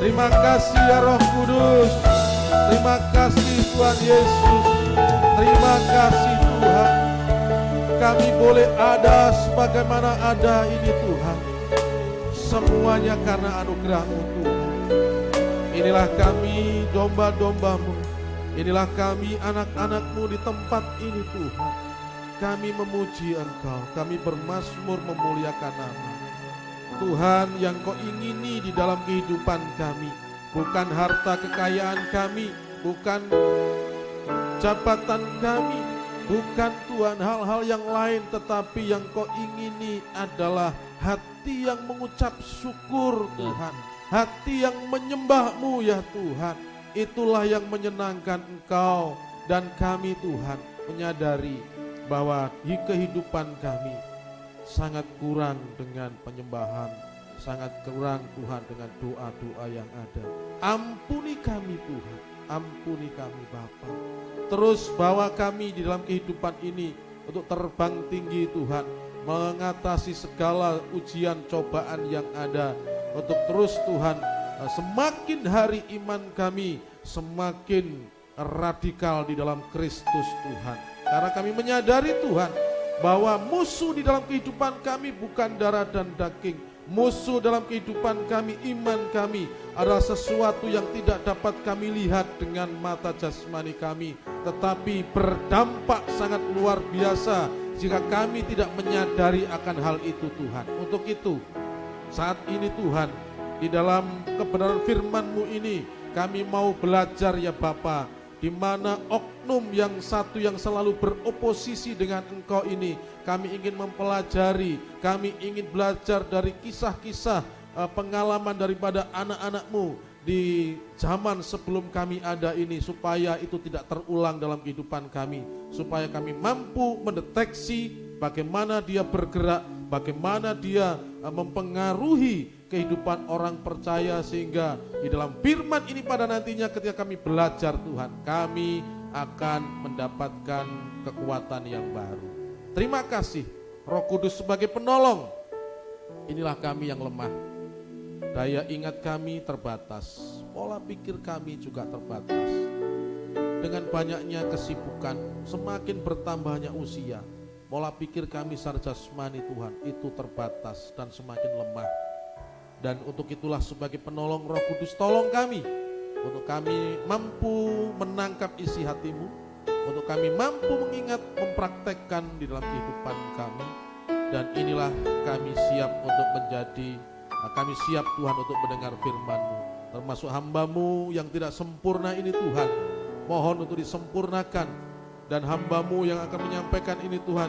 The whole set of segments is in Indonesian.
Terima kasih ya Roh Kudus. Terima kasih Tuhan Yesus. Terima kasih Tuhan. Kami boleh ada sebagaimana ada ini Tuhan. Semuanya karena anugerah-Mu Tuhan. Inilah kami domba-domba-Mu. Inilah kami anak-anak-Mu di tempat ini Tuhan. Kami memuji Engkau. Kami bermazmur memuliakan nama Tuhan yang Kau ingini di dalam kehidupan kami. Bukan harta kekayaan kami, bukan jabatan kami, bukan Tuhan hal-hal yang lain, tetapi yang Kau ingini adalah hati yang mengucap syukur Tuhan, hati yang menyembah-Mu ya Tuhan. Itulah yang menyenangkan Engkau dan kami Tuhan menyadari bahwa di kehidupan kami sangat kurang dengan penyembahan, sangat kurang Tuhan dengan doa-doa yang ada. Ampuni kami Tuhan, ampuni kami Bapa. Terus bawa kami di dalam kehidupan ini untuk terbang tinggi Tuhan, mengatasi segala ujian cobaan yang ada. Untuk terus Tuhan, semakin hari iman kami semakin radikal di dalam Kristus Tuhan. Karena kami menyadari Tuhan bahwa musuh di dalam kehidupan kami bukan darah dan daging. Musuh dalam kehidupan kami, iman kami adalah sesuatu yang tidak dapat kami lihat dengan mata jasmani kami, tetapi berdampak sangat luar biasa jika kami tidak menyadari akan hal itu Tuhan. Untuk itu saat ini Tuhan, di dalam kebenaran firman-Mu ini kami mau belajar ya Bapa, di mana oknum yang satu yang selalu beroposisi dengan Engkau ini kami ingin mempelajari, kami ingin belajar dari kisah-kisah pengalaman daripada anak-anak-Mu di zaman sebelum kami ada ini, supaya itu tidak terulang dalam kehidupan kami, supaya kami mampu mendeteksi bagaimana dia bergerak, bagaimana dia mempengaruhi kehidupan orang percaya, sehingga di dalam firman ini pada nantinya ketika kami belajar Tuhan, kami akan mendapatkan kekuatan yang baru. Terima kasih Roh Kudus sebagai penolong. Inilah kami yang lemah, daya ingat kami terbatas, pola pikir kami juga terbatas. Dengan banyaknya kesibukan, semakin bertambahnya usia, pola pikir kami secara jasmani Tuhan itu terbatas dan semakin lemah. Dan untuk itulah sebagai penolong Roh Kudus, tolong kami, untuk kami mampu menangkap isi hati-Mu, untuk kami mampu mengingat, mempraktekkan di dalam kehidupan kami. Dan inilah kami siap untuk menjadi, kami siap Tuhan untuk mendengar firman-Mu, termasuk hamba-Mu yang tidak sempurna ini Tuhan, mohon untuk disempurnakan. Dan hamba-Mu yang akan menyampaikan ini Tuhan,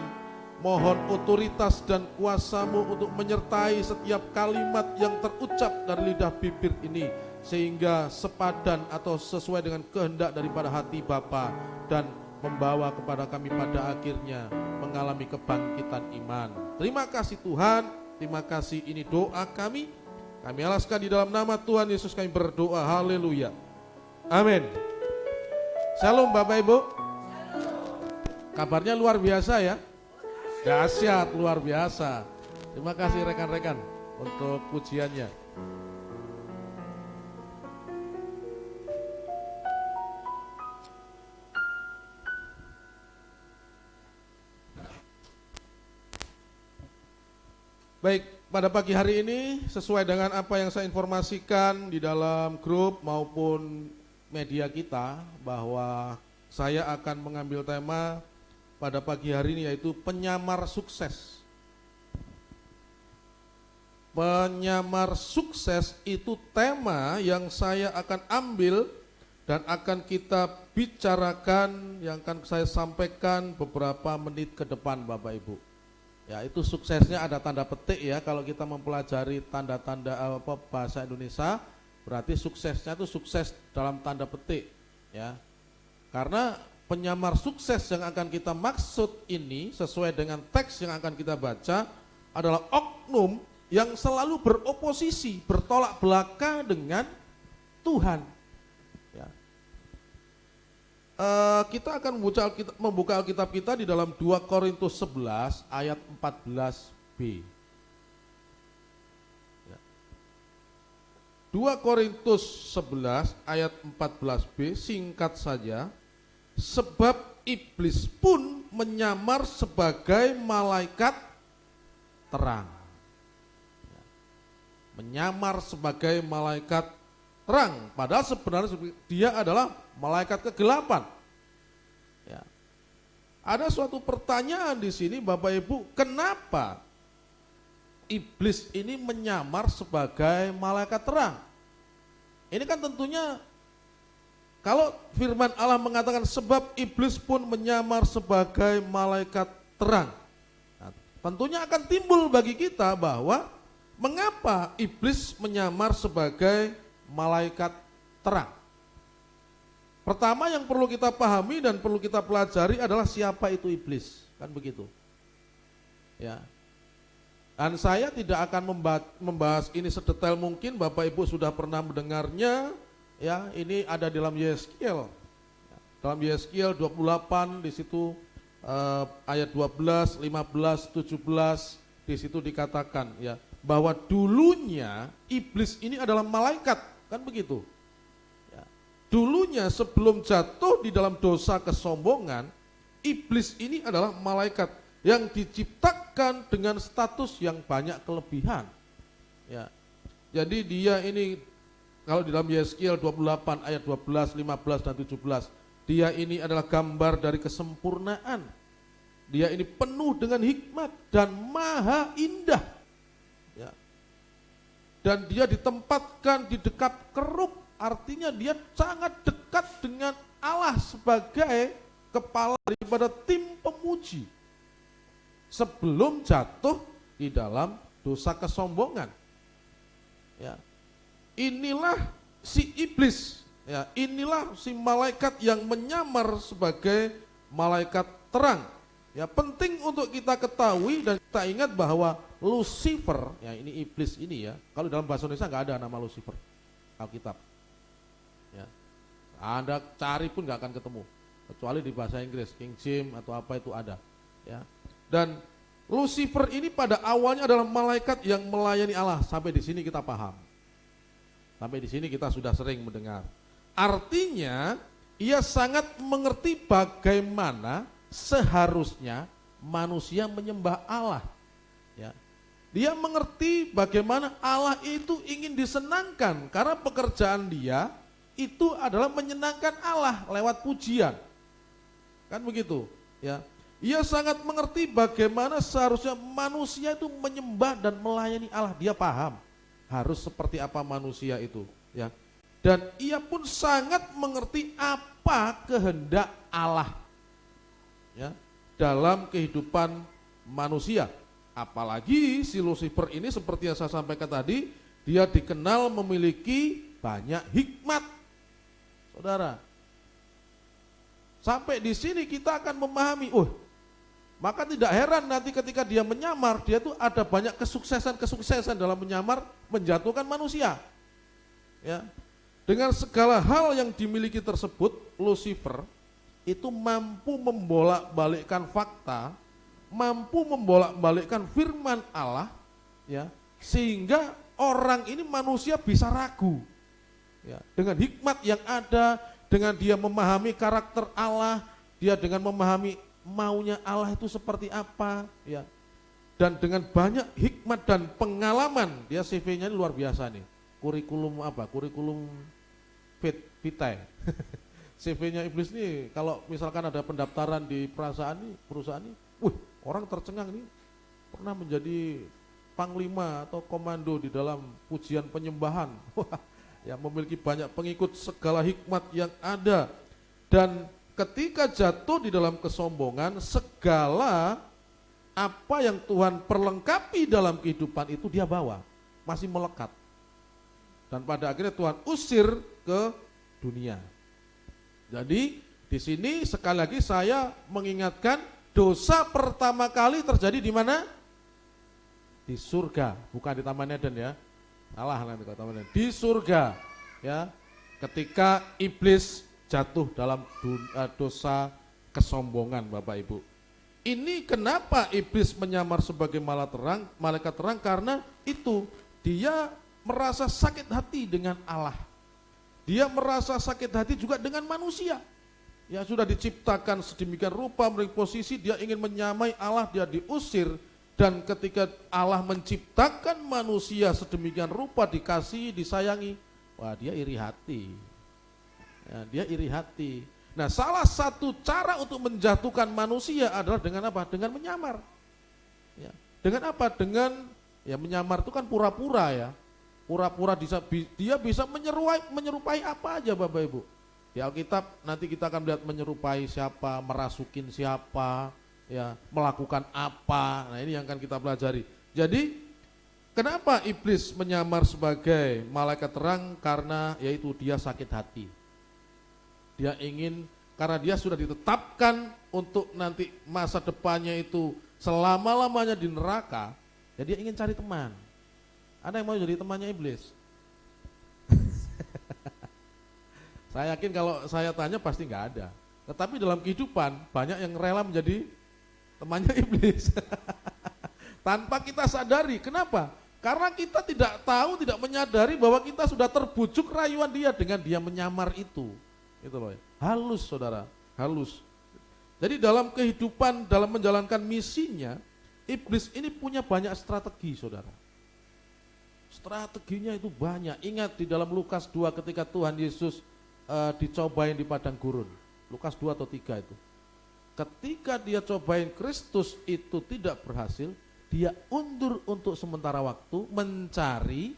mohon otoritas dan kuasa-Mu untuk menyertai setiap kalimat yang terucap dari lidah bibir ini, sehingga sepadan atau sesuai dengan kehendak daripada hati Bapa, dan membawa kepada kami pada akhirnya mengalami kebangkitan iman. Terima kasih Tuhan, terima kasih, ini doa kami. Kami alaskan di dalam nama Tuhan Yesus kami berdoa, haleluya, amin. Shalom Bapak Ibu. Kabarnya luar biasa ya, dahsyat, luar biasa. Terima kasih rekan-rekan untuk pujiannya. Baik, pada pagi hari ini sesuai dengan apa yang saya informasikan di dalam grup maupun media kita, bahwa saya akan mengambil tema pada pagi hari ini, yaitu penyamar sukses. Penyamar sukses itu tema yang saya akan ambil dan akan kita bicarakan, yang akan saya sampaikan beberapa menit ke depan Bapak Ibu. Ya, itu suksesnya ada tanda petik ya, kalau kita mempelajari tanda-tanda bahasa Indonesia, berarti suksesnya itu sukses dalam tanda petik ya. Karena penyamar sukses yang akan kita maksud ini sesuai dengan teks yang akan kita baca adalah oknum yang selalu beroposisi, bertolak belakang dengan Tuhan. Ya. Kita akan membuka Alkitab kita di dalam 2 Korintus 11 ayat 14b. Ya. 2 Korintus 11 ayat 14b, singkat saja. Sebab iblis pun menyamar sebagai malaikat terang. Menyamar sebagai malaikat terang, padahal sebenarnya dia adalah malaikat kegelapan. Ya. Ada suatu pertanyaan di sini Bapak Ibu, kenapa iblis ini menyamar sebagai malaikat terang? Ini kan tentunya kalau firman Allah mengatakan sebab iblis pun menyamar sebagai malaikat terang. Nah, tentunya akan timbul bagi kita bahwa mengapa iblis menyamar sebagai malaikat terang. Pertama yang perlu kita pahami dan perlu kita pelajari adalah siapa itu iblis, kan begitu. Ya. Dan saya tidak akan membahas ini sedetail mungkin, Bapak Ibu sudah pernah mendengarnya. Ya, ini ada dalam Yeskiel. Dalam Yeskiel 28 di situ ayat 12, 15, 17 di situ dikatakan ya bahwa dulunya iblis ini adalah malaikat, kan begitu. Ya. Dulunya sebelum jatuh di dalam dosa kesombongan, iblis ini adalah malaikat yang diciptakan dengan status yang banyak kelebihan. Ya. Jadi dia ini kalau di dalam Yeskiel 28 ayat 12, 15 dan 17, dia ini adalah gambar dari kesempurnaan. Dia ini penuh dengan hikmat dan maha indah. Ya. Dan dia ditempatkan di dekat kerub, artinya dia sangat dekat dengan Allah sebagai kepala daripada tim pemuji. Sebelum jatuh di dalam dosa kesombongan. Ya. Inilah si iblis, ya, inilah si malaikat yang menyamar sebagai malaikat terang. Ya, penting untuk kita ketahui dan kita ingat bahwa Lucifer, ya ini iblis ini ya, kalau dalam bahasa Indonesia nggak ada nama Lucifer, Alkitab. Ya, Anda cari pun nggak akan ketemu, kecuali di bahasa Inggris, King James atau apa itu ada. Ya, dan Lucifer ini pada awalnya adalah malaikat yang melayani Allah. Sampai di sini kita paham. Sampai di sini kita sudah sering mendengar. Artinya, ia sangat mengerti bagaimana seharusnya manusia menyembah Allah. Ya. Dia mengerti bagaimana Allah itu ingin disenangkan, karena pekerjaan dia itu adalah menyenangkan Allah lewat pujian. Kan begitu, ya. Ia sangat mengerti bagaimana seharusnya manusia itu menyembah dan melayani Allah. Dia paham harus seperti apa manusia itu, ya. Dan ia pun sangat mengerti apa kehendak Allah, ya, dalam kehidupan manusia. Apalagi si Lucifer ini seperti yang saya sampaikan tadi, dia dikenal memiliki banyak hikmat. Saudara, sampai di sini kita akan memahami, maka tidak heran nanti ketika dia menyamar, dia tuh ada banyak kesuksesan dalam menyamar, menjatuhkan manusia. Ya. Dengan segala hal yang dimiliki tersebut, Lucifer itu mampu membolak-balikkan fakta, mampu membolak-balikkan firman Allah, ya, sehingga orang ini manusia bisa ragu. Ya, dengan hikmat yang ada, dengan dia memahami karakter Allah, dia dengan memahami maunya Allah itu seperti apa, ya. Dan dengan banyak hikmat dan pengalaman, dia CV-nya luar biasa nih. Kurikulum apa? Kurikulum vitae. CV-nya iblis nih, kalau misalkan ada pendaftaran di perusahaan ini, orang tercengang nih, pernah menjadi panglima atau komando di dalam pujian penyembahan. Ya, memiliki banyak pengikut, segala hikmat yang ada. Dan ketika jatuh di dalam kesombongan, segala apa yang Tuhan perlengkapi dalam kehidupan itu dia bawa, masih melekat. Dan pada akhirnya Tuhan usir ke dunia. Jadi di sini sekali lagi saya mengingatkan, dosa pertama kali terjadi di mana? Di surga, bukan di Taman Eden ya. Salah nanti kalau Taman Eden. Di surga, ya. Ketika iblis jatuh dalam dosa kesombongan, Bapak Ibu. Ini kenapa iblis menyamar sebagai malaikat terang? Karena itu dia merasa sakit hati dengan Allah. Dia merasa sakit hati juga dengan manusia. Ya sudah diciptakan sedemikian rupa, memiliki posisi, dia ingin menyamai Allah, dia diusir. Dan ketika Allah menciptakan manusia sedemikian rupa, dikasihi, disayangi, wah dia iri hati. Ya, dia iri hati. Nah, salah satu cara untuk menjatuhkan manusia adalah dengan apa? Dengan menyamar. Ya. Dengan apa? Dengan ya menyamar itu kan pura-pura ya. Pura-pura dia bisa menyerupai apa aja Bapak Ibu. Di Alkitab nanti kita akan lihat menyerupai siapa, merasukin siapa, ya, melakukan apa. Nah, ini yang akan kita pelajari. Jadi, kenapa iblis menyamar sebagai malaikat terang? Karena yaitu dia sakit hati. Dia ingin, karena dia sudah ditetapkan untuk nanti masa depannya itu selama-lamanya di neraka, ya dia ingin cari teman. Ada yang mau jadi temannya iblis? Saya yakin kalau saya tanya pasti nggak ada. Tetapi dalam kehidupan banyak yang rela menjadi temannya iblis. Tanpa kita sadari. Kenapa? Karena kita tidak tahu, tidak menyadari bahwa kita sudah terbujuk rayuan dia dengan dia menyamar itu. Itu loh. Halus saudara, halus. Jadi dalam kehidupan, dalam menjalankan misinya, iblis ini punya banyak strategi saudara. Strateginya itu banyak. Ingat di dalam Lukas 2 ketika Tuhan Yesus dicobain di padang gurun. Lukas 2 atau 3 itu. Ketika dia cobain Kristus itu tidak berhasil, dia undur untuk sementara waktu mencari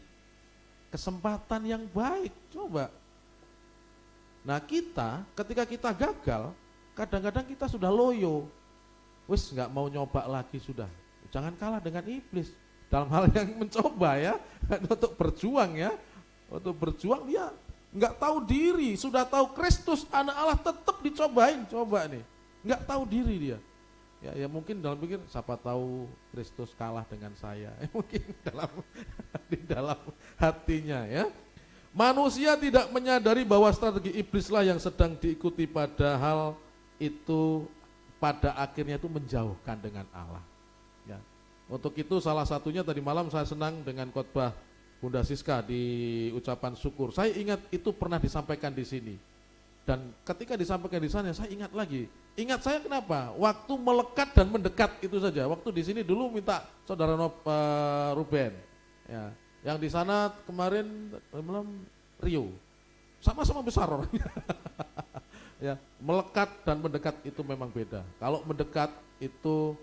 kesempatan yang baik. Coba. Nah kita ketika kita gagal, kadang-kadang kita sudah loyo. Wis nggak mau nyoba lagi sudah. Jangan kalah dengan iblis. Dalam hal yang mencoba ya, untuk berjuang ya, untuk berjuang dia nggak tahu diri, sudah tahu Kristus anak Allah tetap dicobain, coba nih, nggak tahu diri dia. Ya mungkin dalam pikir, siapa tahu Kristus kalah dengan saya, mungkin di dalam hatinya ya. Manusia tidak menyadari bahwa strategi iblislah yang sedang diikuti, padahal itu pada akhirnya itu menjauhkan dengan Allah. Ya. Untuk itu salah satunya tadi malam saya senang dengan khotbah Bunda Siska di ucapan syukur. Saya ingat itu pernah disampaikan di sini. Dan ketika disampaikan di sana saya ingat lagi. Ingat saya kenapa? Waktu melekat dan mendekat itu saja. Waktu di sini dulu minta saudara Ruben. Ya, yang di sana kemarin malam Rio. Sama-sama besar orangnya. Ya, melekat dan mendekat itu memang beda. Kalau mendekat itu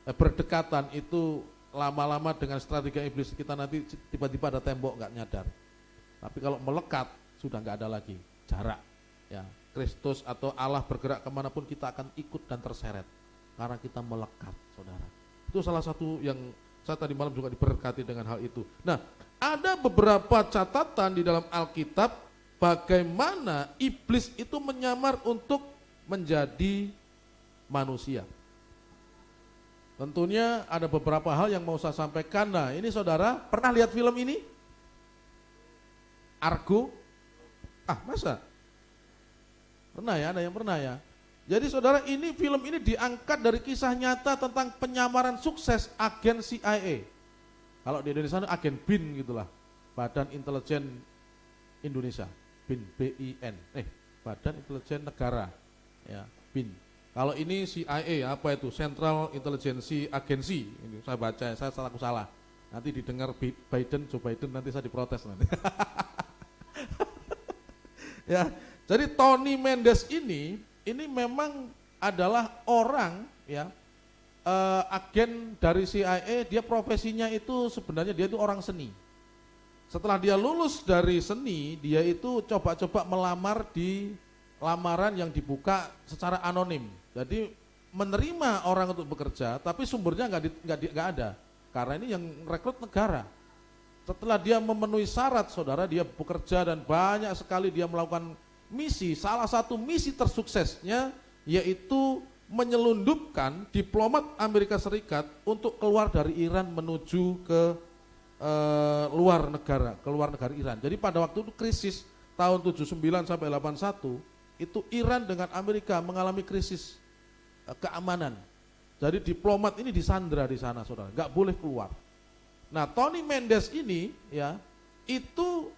berdekatan itu lama-lama dengan strategi iblis kita nanti tiba-tiba ada tembok nggak nyadar. Tapi kalau melekat sudah nggak ada lagi jarak. Ya, Kristus atau Allah bergerak kemanapun kita akan ikut dan terseret karena kita melekat, saudara. Itu salah satu yang saya tadi malam juga diberkati dengan hal itu. Nah, ada beberapa catatan di dalam Alkitab bagaimana iblis itu menyamar untuk menjadi manusia. Tentunya ada beberapa hal yang mau saya sampaikan. Nah, ini saudara pernah lihat film ini? Argo? Masa? Pernah ya, ada yang pernah ya. Jadi saudara, ini film ini diangkat dari kisah nyata tentang penyamaran sukses agen CIA. Kalau di Indonesia agen BIN gitulah, Badan Intelijen Indonesia, BIN, BIN, Badan Intelijen Negara, ya BIN. Kalau ini CIA apa itu? Central Intelligence Agency. Ini saya baca, saya salah. Nanti didengar Joe Biden nanti saya diprotes nanti. Ya, jadi Tony Mendes ini memang adalah orang ya agen dari CIA. Dia profesinya itu sebenarnya dia itu orang seni. Setelah dia lulus dari seni, dia itu coba-coba melamar di lamaran yang dibuka secara anonim. Jadi menerima orang untuk bekerja, tapi sumbernya nggak ada, karena ini yang rekrut negara. Setelah dia memenuhi syarat, saudara, dia bekerja dan banyak sekali dia melakukan misi. Salah satu misi tersuksesnya yaitu menyelundupkan diplomat Amerika Serikat untuk keluar dari Iran menuju ke luar negara Iran. Jadi pada waktu itu krisis tahun 79 sampai 81 itu Iran dengan Amerika mengalami krisis keamanan. Jadi diplomat ini disandra di sana, saudara, nggak boleh keluar. Nah, Tony Mendes ini ya itu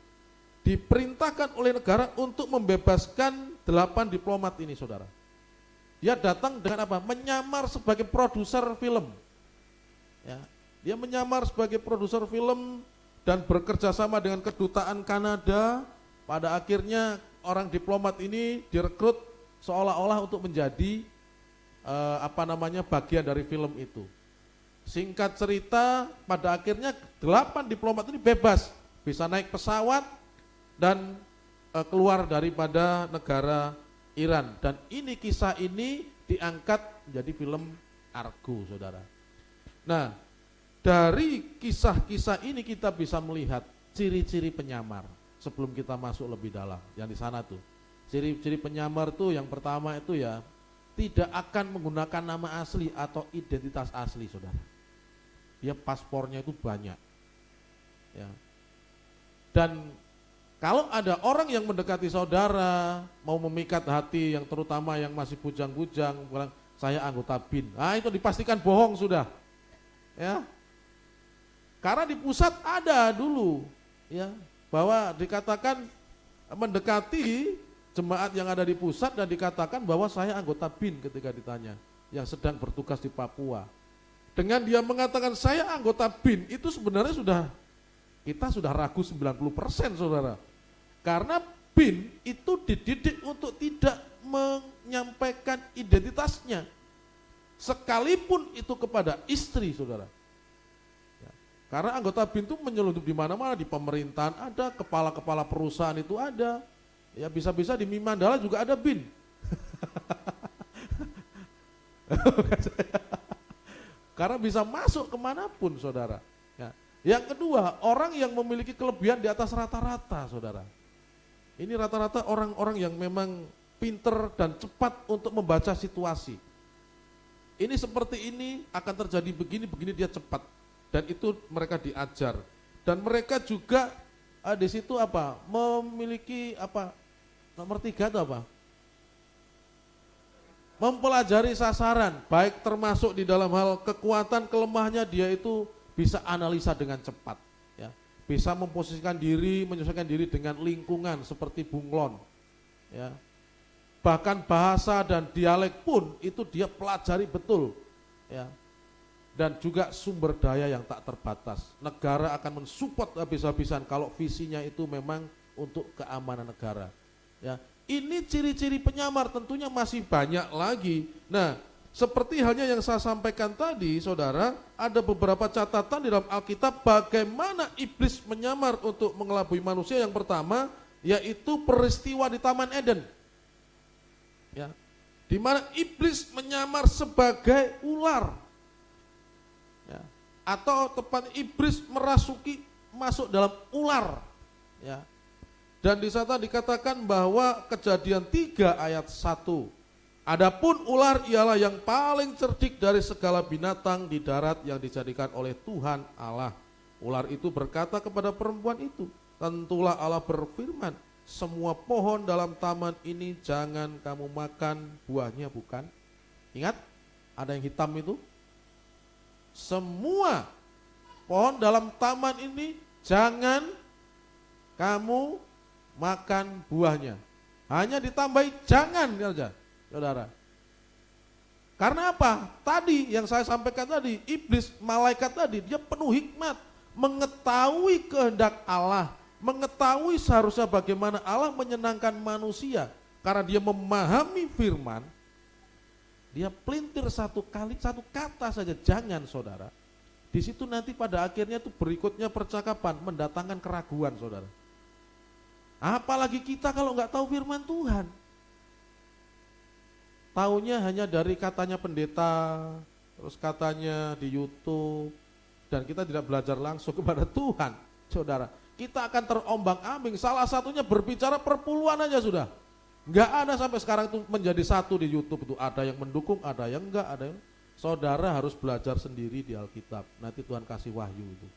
diperintahkan oleh negara untuk membebaskan 8 diplomat ini, saudara. Dia datang dengan apa? Menyamar sebagai produser film. Ya, dia menyamar sebagai produser film dan bekerja sama dengan kedutaan Kanada. Pada akhirnya orang diplomat ini direkrut seolah-olah untuk menjadi bagian dari film itu. Singkat cerita, pada akhirnya 8 diplomat ini bebas, bisa naik pesawat dan keluar daripada negara Iran. Dan ini kisah ini diangkat menjadi film Argo, saudara. Nah, dari kisah-kisah ini kita bisa melihat ciri-ciri penyamar. Sebelum kita masuk lebih dalam, yang di sana tuh, ciri-ciri penyamar tuh yang pertama itu ya, tidak akan menggunakan nama asli atau identitas asli, saudara. Dia paspornya itu banyak. Ya. Dan kalau ada orang yang mendekati saudara, mau memikat hati, yang terutama yang masih bujang-bujang, bilang saya anggota BIN, nah itu dipastikan bohong sudah, ya. Karena di pusat ada dulu, ya, bahwa dikatakan mendekati jemaat yang ada di pusat dan dikatakan bahwa saya anggota BIN ketika ditanya, yang sedang bertugas di Papua. Dengan dia mengatakan saya anggota BIN, itu sebenarnya kita sudah ragu 90%, saudara. Karena BIN itu dididik untuk tidak menyampaikan identitasnya, sekalipun itu kepada istri, saudara. Ya. Karena anggota BIN itu menyeludup di mana-mana, di pemerintahan ada, kepala-kepala perusahaan itu ada, ya bisa-bisa di Mimandala juga ada BIN. Karena bisa masuk kemanapun, saudara. Ya. Yang kedua, orang yang memiliki kelebihan di atas rata-rata, saudara. Ini rata-rata orang-orang yang memang pinter dan cepat untuk membaca situasi. Ini seperti ini akan terjadi begini dia cepat. Dan itu mereka diajar. Dan mereka juga di situ memiliki nomor 3 itu apa? Mempelajari sasaran, baik termasuk di dalam hal kekuatan kelemahannya, dia itu bisa analisa dengan cepat. Bisa memposisikan diri, menyesuaikan diri dengan lingkungan seperti bunglon, ya. Bahkan bahasa dan dialek pun itu dia pelajari betul, ya. Dan juga sumber daya yang tak terbatas. Negara akan mensupport habis-habisan kalau visinya itu memang untuk keamanan negara, ya. Ini ciri-ciri penyamar, tentunya masih banyak lagi. Nah, seperti halnya yang saya sampaikan tadi, saudara, ada beberapa catatan di dalam Alkitab bagaimana iblis menyamar untuk mengelabui manusia. Yang pertama, yaitu peristiwa di Taman Eden, ya, di mana iblis menyamar sebagai ular, ya, atau tepat iblis masuk dalam ular, ya. Dan di sana dikatakan bahwa Kejadian 3 ayat 1. Adapun ular ialah yang paling cerdik dari segala binatang di darat yang dijadikan oleh Tuhan Allah. Ular itu berkata kepada perempuan itu, tentulah Allah berfirman, semua pohon dalam taman ini jangan kamu makan buahnya, bukan? Ingat, ada yang hitam itu. Semua pohon dalam taman ini jangan kamu makan buahnya. Hanya ditambahi jangan saja, saudara. Karena apa? Tadi yang saya sampaikan tadi, iblis, malaikat tadi, dia penuh hikmat, mengetahui kehendak Allah, mengetahui seharusnya bagaimana Allah menyenangkan manusia. Karena dia memahami firman, dia pelintir satu kata saja, jangan, saudara. Di situ nanti pada akhirnya itu berikutnya percakapan mendatangkan keraguan, saudara. Apalagi kita kalau nggak tahu firman Tuhan. Taunya hanya dari katanya pendeta, terus katanya di YouTube, dan kita tidak belajar langsung kepada Tuhan, saudara. Kita akan terombang-ambing, salah satunya berbicara perpuluhan aja sudah. Nggak ada sampai sekarang itu menjadi satu di YouTube itu, ada yang mendukung, ada yang enggak, ada yang... Saudara harus belajar sendiri di Alkitab, nanti Tuhan kasih wahyu itu.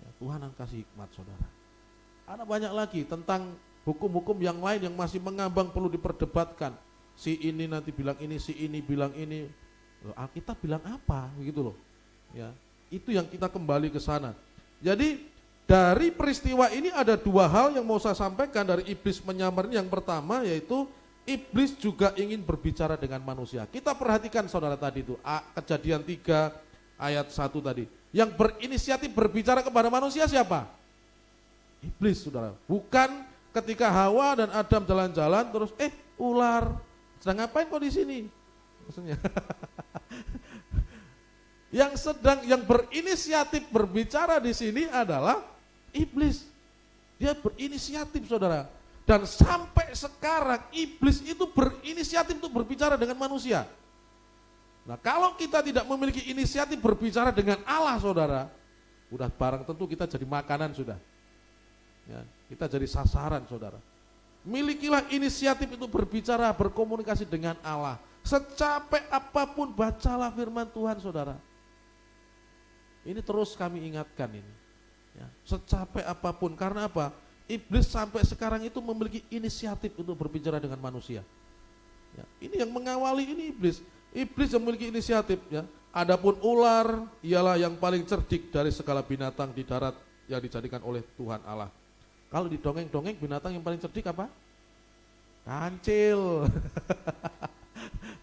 Ya, Tuhan akan kasih hikmat, saudara. Ada banyak lagi tentang hukum-hukum yang lain yang masih mengambang perlu diperdebatkan. Si ini nanti bilang ini, si ini bilang ini. Alkitab bilang apa? Begitu loh. Ya, itu yang kita kembali ke sana. Jadi Dari peristiwa ini ada dua hal yang mau saya sampaikan dari iblis menyamar ini. Yang pertama yaitu iblis juga ingin berbicara dengan manusia. Kita perhatikan saudara tadi itu, Kejadian 3 ayat 1 tadi. Yang berinisiatif berbicara kepada manusia siapa? Iblis, saudara. Bukan ketika Hawa dan Adam jalan-jalan terus ular, sedang ngapain kok di sini? Maksudnya. Yang berinisiatif berbicara di sini adalah iblis. Dia berinisiatif, saudara. Dan sampai sekarang iblis itu berinisiatif untuk berbicara dengan manusia. Nah, kalau kita tidak memiliki inisiatif berbicara dengan Allah, saudara, udah barang tentu kita jadi makanan sudah. Ya, kita jadi sasaran, saudara. Milikilah inisiatif itu berbicara, berkomunikasi dengan Allah. Secapek apapun bacalah firman Tuhan, saudara. Ini terus kami ingatkan ini. Ya, secapek apapun, karena apa? Iblis sampai sekarang itu memiliki inisiatif untuk berbicara dengan manusia. Ya, ini yang mengawali ini iblis. Iblis yang memiliki inisiatif. Ya. Adapun ular ialah yang paling cerdik dari segala binatang di darat yang dijadikan oleh Tuhan Allah. Kalau di dongeng-dongeng binatang yang paling cerdik apa? Kancil.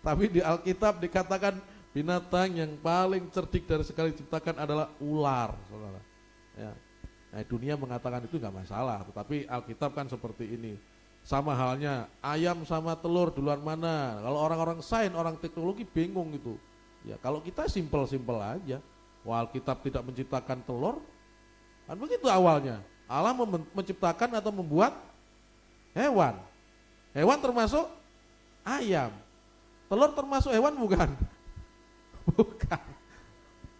Tapi di Alkitab dikatakan binatang yang paling cerdik dari segala diciptakan adalah ular, saudara. Ya. Nah, dunia mengatakan itu nggak masalah, tetapi Alkitab kan seperti ini. Sama halnya ayam sama telur duluan mana? Kalau orang-orang sains, orang teknologi bingung itu. Ya, kalau kita simpel-simpel aja. Wah, Alkitab tidak menciptakan telur, kan begitu awalnya. Allah menciptakan atau membuat hewan. Hewan termasuk ayam. Telur termasuk hewan bukan? Bukan.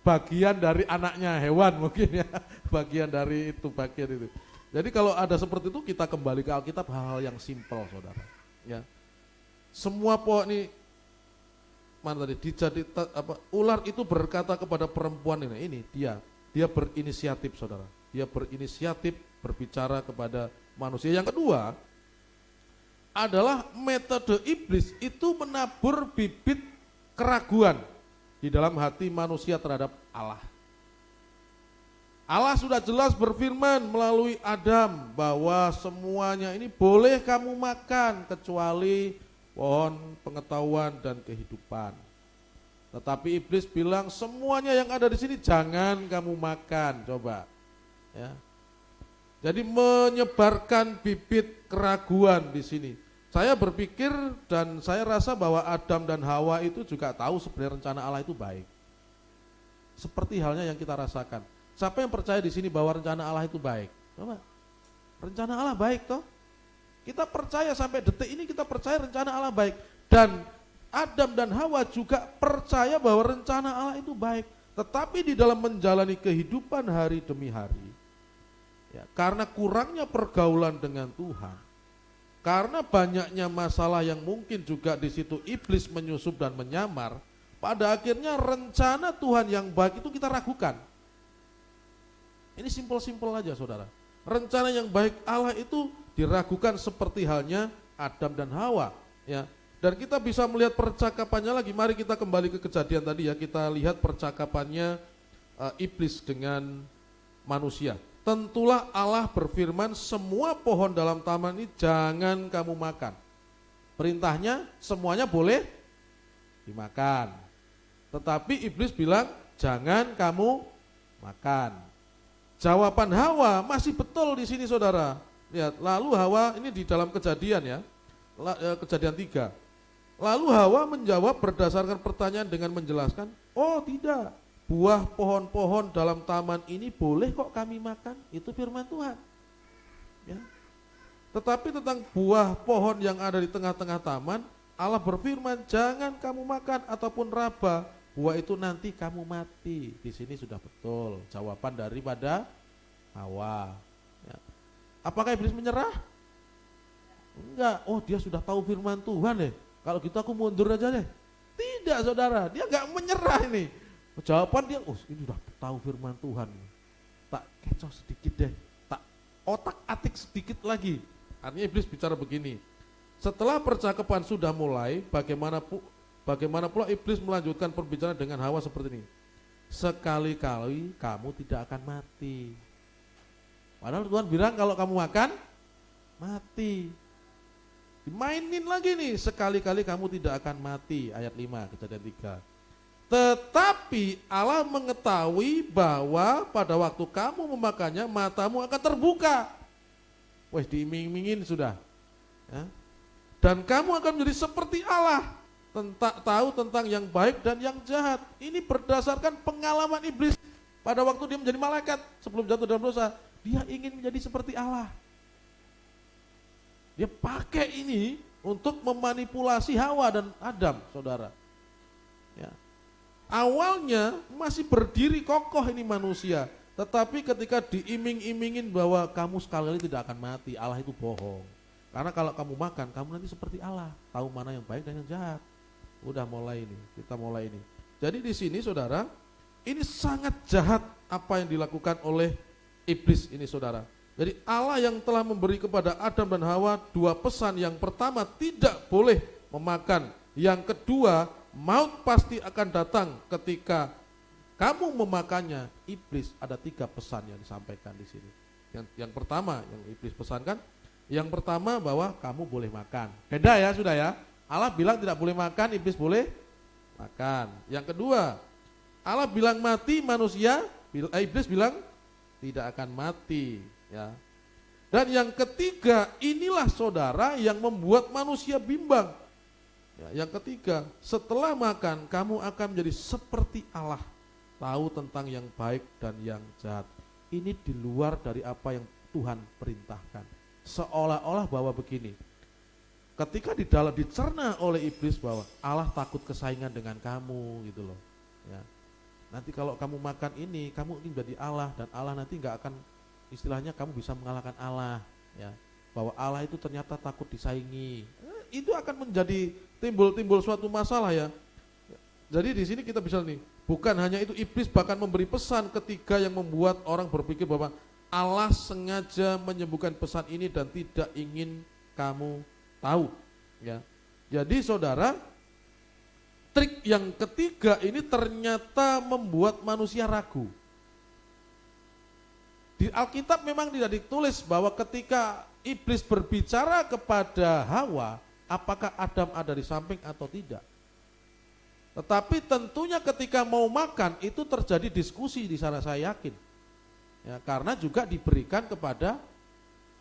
Bagian dari anaknya hewan mungkin ya. Bagian dari itu, bagian itu. Jadi kalau ada seperti itu kita kembali ke Alkitab, hal-hal yang simpel, saudara. Ya. Semua pohon ini mana tadi ular itu berkata kepada perempuan ini dia berinisiatif, saudara. Dia berinisiatif berbicara kepada manusia. Yang kedua adalah metode iblis itu menabur bibit keraguan di dalam hati manusia terhadap Allah. Allah sudah jelas berfirman melalui Adam bahwa semuanya ini boleh kamu makan kecuali pohon pengetahuan dan kehidupan. Tetapi iblis bilang semuanya yang ada di sini jangan kamu makan, coba. Ya. Jadi menyebarkan bibit keraguan di sini. Saya berpikir dan saya rasa bahwa Adam dan Hawa itu juga tahu sebenarnya rencana Allah itu baik. Seperti halnya yang kita rasakan. Siapa yang percaya di sini bahwa rencana Allah itu baik? Coba. Rencana Allah baik toh? Kita percaya sampai detik ini, kita percaya rencana Allah baik. Dan Adam dan Hawa juga percaya bahwa rencana Allah itu baik. Tetapi di dalam menjalani kehidupan hari demi hari, ya, karena kurangnya pergaulan dengan Tuhan, karena banyaknya masalah yang mungkin juga di situ iblis menyusup dan menyamar, pada akhirnya rencana Tuhan yang baik itu kita ragukan. Ini simpel-simpel aja, saudara. Rencana yang baik Allah itu diragukan seperti halnya Adam dan Hawa, ya. Dan kita bisa melihat percakapannya lagi. Mari kita kembali ke kejadian tadi ya. Kita lihat percakapannya iblis dengan manusia. Tentulah Allah berfirman, semua pohon dalam taman ini jangan kamu makan. Perintahnya semuanya boleh dimakan. Tetapi iblis bilang jangan kamu makan. Jawaban Hawa masih betul di sini, saudara. Lihat, lalu Hawa ini di dalam kejadian ya. Kejadian 3. Lalu Hawa menjawab berdasarkan pertanyaan dengan menjelaskan, oh tidak, buah pohon-pohon dalam taman ini boleh kok kami makan, itu firman Tuhan. Ya. Tetapi tentang buah pohon yang ada di tengah-tengah taman, Allah berfirman, jangan kamu makan ataupun raba, buah itu nanti kamu mati. Di sini sudah betul jawaban daripada Hawa. Ya. Apakah iblis menyerah? Enggak, oh dia sudah tahu firman Tuhan deh. Kalau gitu aku mundur aja deh. Tidak, saudara, dia enggak menyerah ini. Jawaban dia, oh ini sudah tahu firman Tuhan. Tak kecoh sedikit deh, tak otak-atik sedikit lagi. Artinya iblis bicara begini. Setelah percakapan sudah mulai, bagaimana pula iblis melanjutkan perbicaraan dengan Hawa seperti ini. Sekali-kali kamu tidak akan mati. Padahal Tuhan bilang kalau kamu makan, mati. Dimainin lagi nih, sekali-kali kamu tidak akan mati. Ayat 5, Kejadian 3. Tetapi Allah mengetahui bahwa pada waktu kamu memakannya, matamu akan terbuka. Wes diiming-imingin sudah. Ya. Dan kamu akan menjadi seperti Allah, tahu tentang yang baik dan yang jahat. Ini berdasarkan pengalaman iblis pada waktu dia menjadi malaikat sebelum jatuh dalam dosa. Dia ingin menjadi seperti Allah. Dia pakai ini untuk memanipulasi Hawa dan Adam, saudara. Ya. Awalnya masih berdiri kokoh ini manusia, tetapi ketika diiming-imingin bahwa kamu sekali-kali tidak akan mati, Allah itu bohong. Karena kalau kamu makan, kamu nanti seperti Allah, tahu mana yang baik dan yang jahat. Udah mulai ini, kita mulai ini. Jadi di sini saudara, ini sangat jahat apa yang dilakukan oleh iblis ini saudara. Jadi Allah yang telah memberi kepada Adam dan Hawa dua pesan. Yang pertama, tidak boleh memakan. Yang kedua, maut pasti akan datang ketika kamu memakannya. Iblis ada 3 pesan yang disampaikan di sini. Yang pertama yang iblis pesankan, yang pertama bahwa kamu boleh makan. Beda ya sudah ya. Allah bilang tidak boleh makan, iblis boleh makan. Yang kedua, Allah bilang mati, iblis bilang tidak akan mati. Ya. Dan yang ketiga, inilah saudara yang membuat manusia bimbang. Ya, yang ketiga, setelah makan kamu akan menjadi seperti Allah, tahu tentang yang baik dan yang jahat. Ini di luar dari apa yang Tuhan perintahkan. Seolah-olah bahwa begini, ketika di dalam dicerna oleh iblis bahwa Allah takut kesaingan dengan kamu gitu loh. Ya. Nanti kalau kamu makan ini, kamu ini menjadi Allah, dan Allah nanti nggak akan, istilahnya kamu bisa mengalahkan Allah, ya. Bahwa Allah itu ternyata takut disaingi. Itu akan menjadi timbul suatu masalah ya. Jadi di sini kita bisa nih, bukan hanya itu, iblis bahkan memberi pesan ketiga yang membuat orang berpikir bahwa Allah sengaja menyembuhkan pesan ini dan tidak ingin kamu tahu, ya. Jadi saudara, trik yang ketiga ini ternyata membuat manusia ragu. Di Alkitab memang tidak ditulis bahwa ketika iblis berbicara kepada Hawa, apakah Adam ada di samping atau tidak. Tetapi tentunya ketika mau makan itu terjadi diskusi di sana, saya yakin. Ya, karena juga diberikan kepada,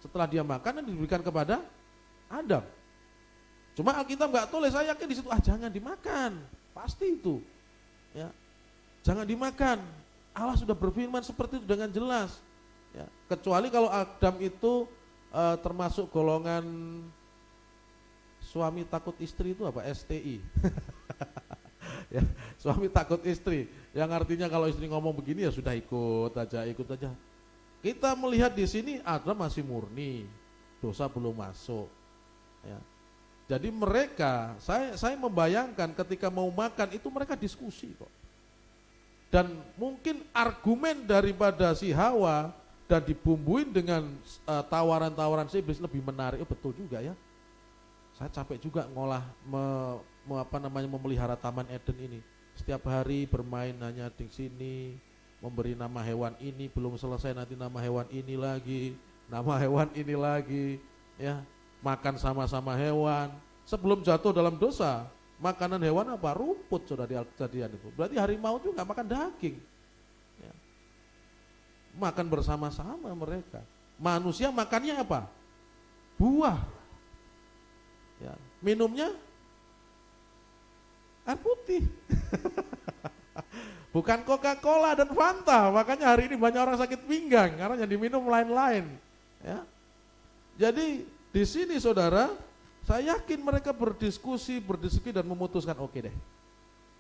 setelah dia makan diberikan kepada Adam. Cuma Alkitab nggak tulis, saya yakin di situ, jangan dimakan, pasti itu. Ya, jangan dimakan. Allah sudah berfirman seperti itu dengan jelas. Ya, kecuali kalau Adam itu termasuk golongan suami takut istri, itu apa? STI. Ya, suami takut istri, yang artinya kalau istri ngomong begini ya sudah ikut aja. Kita melihat di sini Adam masih murni, dosa belum masuk. Ya. Jadi mereka, saya membayangkan ketika mau makan itu mereka diskusi kok. Dan mungkin argumen daripada si Hawa dan dibumbuin dengan tawaran-tawaran si iblis lebih menarik. Betul juga ya. Saya capek juga memelihara Taman Eden ini. Setiap hari bermain hanya di sini, memberi nama hewan ini, belum selesai nanti nama hewan ini lagi, ya. Makan sama-sama hewan. Sebelum jatuh dalam dosa, makanan hewan apa? Rumput sudah di Al-Qur'an itu. Berarti harimau juga makan daging. Ya. Makan bersama-sama mereka. Manusia makannya apa? Buah. Ya. Minumnya air putih. Bukan Coca-Cola dan Fanta. Makanya hari ini banyak orang sakit pinggang karena yang diminum lain-lain. Ya. Jadi di sini saudara, saya yakin mereka berdiskusi dan memutuskan, oke deh.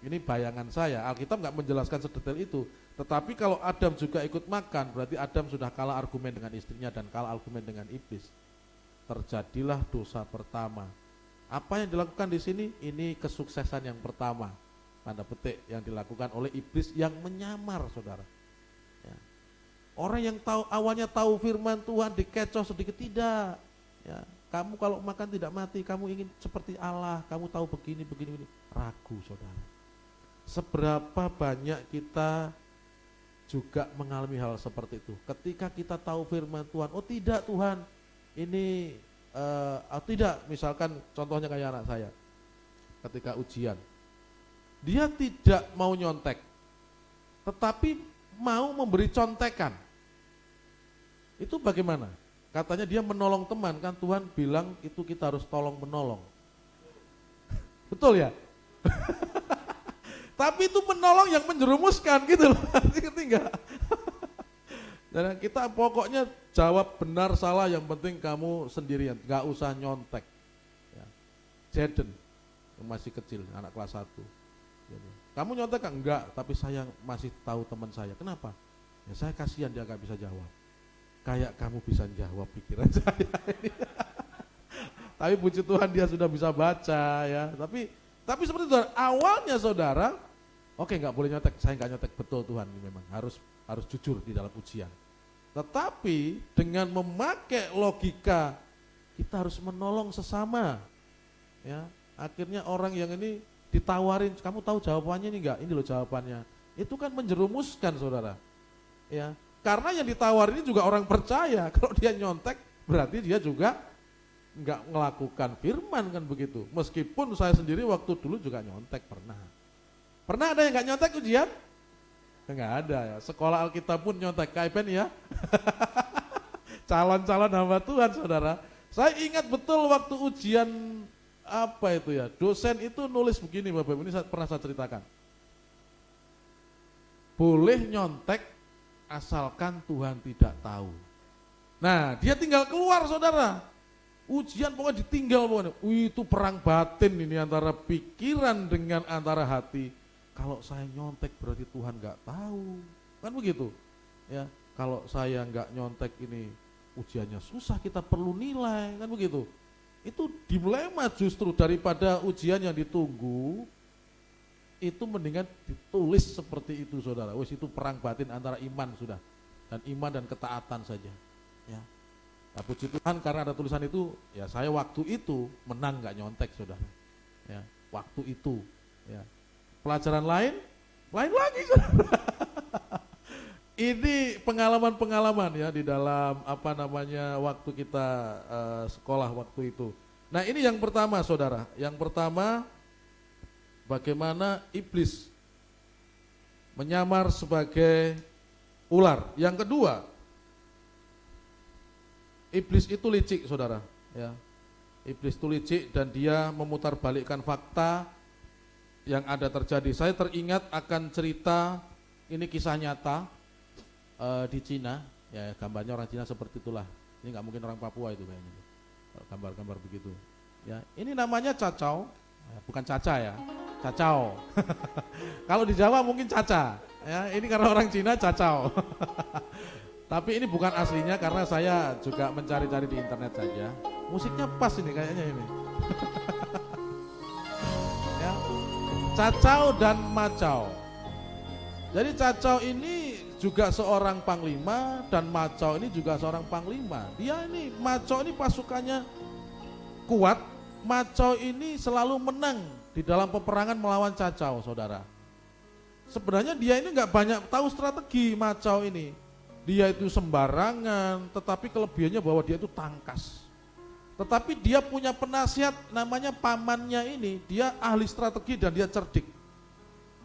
Ini bayangan saya. Alkitab nggak menjelaskan sedetail itu. Tetapi kalau Adam juga ikut makan, berarti Adam sudah kalah argumen dengan istrinya dan kalah argumen dengan iblis. Terjadilah dosa pertama. Apa yang dilakukan di sini? Ini kesuksesan yang pertama, tanda petik, yang dilakukan oleh iblis yang menyamar, saudara. Ya. Orang yang awalnya tahu firman Tuhan dikecoh sedikit, tidak. Ya. Kamu kalau makan tidak mati, kamu ingin seperti Allah, kamu tahu begini. Ragu, saudara. Seberapa banyak kita juga mengalami hal seperti itu. Ketika kita tahu firman Tuhan, oh tidak Tuhan, ini tidak, misalkan contohnya kayak anak saya, ketika ujian, dia tidak mau nyontek, tetapi mau memberi contekan. Itu bagaimana? Katanya dia menolong teman, kan Tuhan bilang itu kita harus tolong menolong. Betul ya? Tapi itu menolong yang menjerumuskan gitu loh, ngerti enggak? Dan kita pokoknya jawab benar salah, yang penting kamu sendirian, gak usah nyontek. Ya. Jaden, yang masih kecil, anak kelas 1. Gitu. Kamu nyontek kan? Enggak, tapi saya masih tahu teman saya. Kenapa? Ya saya kasihan dia gak bisa jawab. Kayak kamu bisa jawab pikiran saya ini. Tapi puji Tuhan dia sudah bisa baca ya. Tapi seperti itu, awalnya saudara, oke nggak boleh nyontek, saya nggak nyontek, betul Tuhan, memang harus jujur di dalam ujian. Tetapi dengan memakai logika, kita harus menolong sesama. Ya, akhirnya orang yang ini ditawarin, kamu tahu jawabannya ini enggak? Ini loh jawabannya. Itu kan menjerumuskan saudara. Ya, karena yang ditawarin ini juga orang percaya. Kalau dia nyontek, berarti dia juga enggak melakukan firman, kan begitu. Meskipun saya sendiri waktu dulu juga nyontek pernah. Pernah ada yang enggak nyontek ujian? Enggak ada ya. Sekolah Alkitab pun nyontek, KPN ya. Calon-calon hamba Tuhan saudara. Saya ingat betul waktu ujian apa itu ya, dosen itu nulis begini Bapak, ini pernah saya ceritakan. Boleh nyontek asalkan Tuhan tidak tahu. Nah dia tinggal keluar saudara. Ujian pokoknya ditinggal pokoknya. Itu perang batin ini antara pikiran dengan antara hati. Kalau saya nyontek berarti Tuhan nggak tahu, kan begitu? Ya, kalau saya nggak nyontek ini ujiannya susah, kita perlu nilai, kan begitu? Itu dilema justru daripada ujian yang ditunggu, itu mendingan ditulis seperti itu saudara. Wes itu perang batin antara iman sudah, dan iman dan ketaatan saja. Ya, nah, puji Tuhan karena ada tulisan itu, ya saya waktu itu menang nggak nyontek saudara. Ya, waktu itu, ya. Pelajaran lain lagi saudara. Ini pengalaman-pengalaman ya di dalam waktu kita sekolah waktu itu. Nah ini yang pertama saudara. Yang pertama, bagaimana iblis menyamar sebagai ular. Yang kedua, iblis itu licik saudara. Ya, iblis itu licik dan dia memutarbalikkan fakta yang ada terjadi. Saya teringat akan cerita, ini kisah nyata di Cina, ya gambarnya orang Cina seperti itulah. Ini nggak mungkin orang Papua itu kayaknya, gambar-gambar begitu. Ya, ini namanya cacau, bukan caca ya, cacau. Kalau di Jawa mungkin caca, ya ini karena orang Cina cacau. Tapi ini bukan aslinya karena saya juga mencari-cari di internet saja. Musiknya pas ini kayaknya ini. Ya. Cacau dan macau. Jadi cacau ini juga seorang panglima dan macau ini juga seorang panglima. Dia ini, macau ini pasukannya kuat, macau ini selalu menang di dalam peperangan melawan cacau saudara. Sebenarnya dia ini nggak banyak tahu strategi macau ini. Dia itu sembarangan, tetapi kelebihannya bahwa dia itu tangkas. Tetapi dia punya penasihat namanya pamannya ini, dia ahli strategi dan dia cerdik.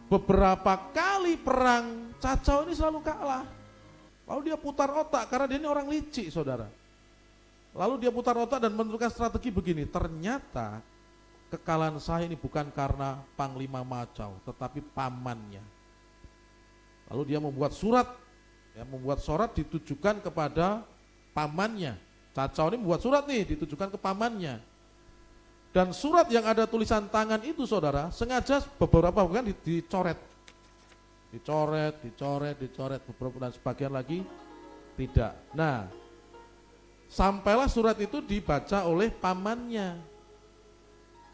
Beberapa kali perang, cacau ini selalu kalah. Lalu dia putar otak karena dia ini orang licik saudara. Lalu dia putar otak dan menentukan strategi begini, ternyata kekalahan saya ini bukan karena panglima macau, tetapi pamannya. Lalu dia membuat surat, ditujukan kepada pamannya. Cacau ini membuat surat nih ditujukan ke pamannya. Dan surat yang ada tulisan tangan itu saudara, sengaja beberapa bukan dicoret. Dicoret, beberapa dan sebagian lagi tidak. Nah, sampailah surat itu dibaca oleh pamannya.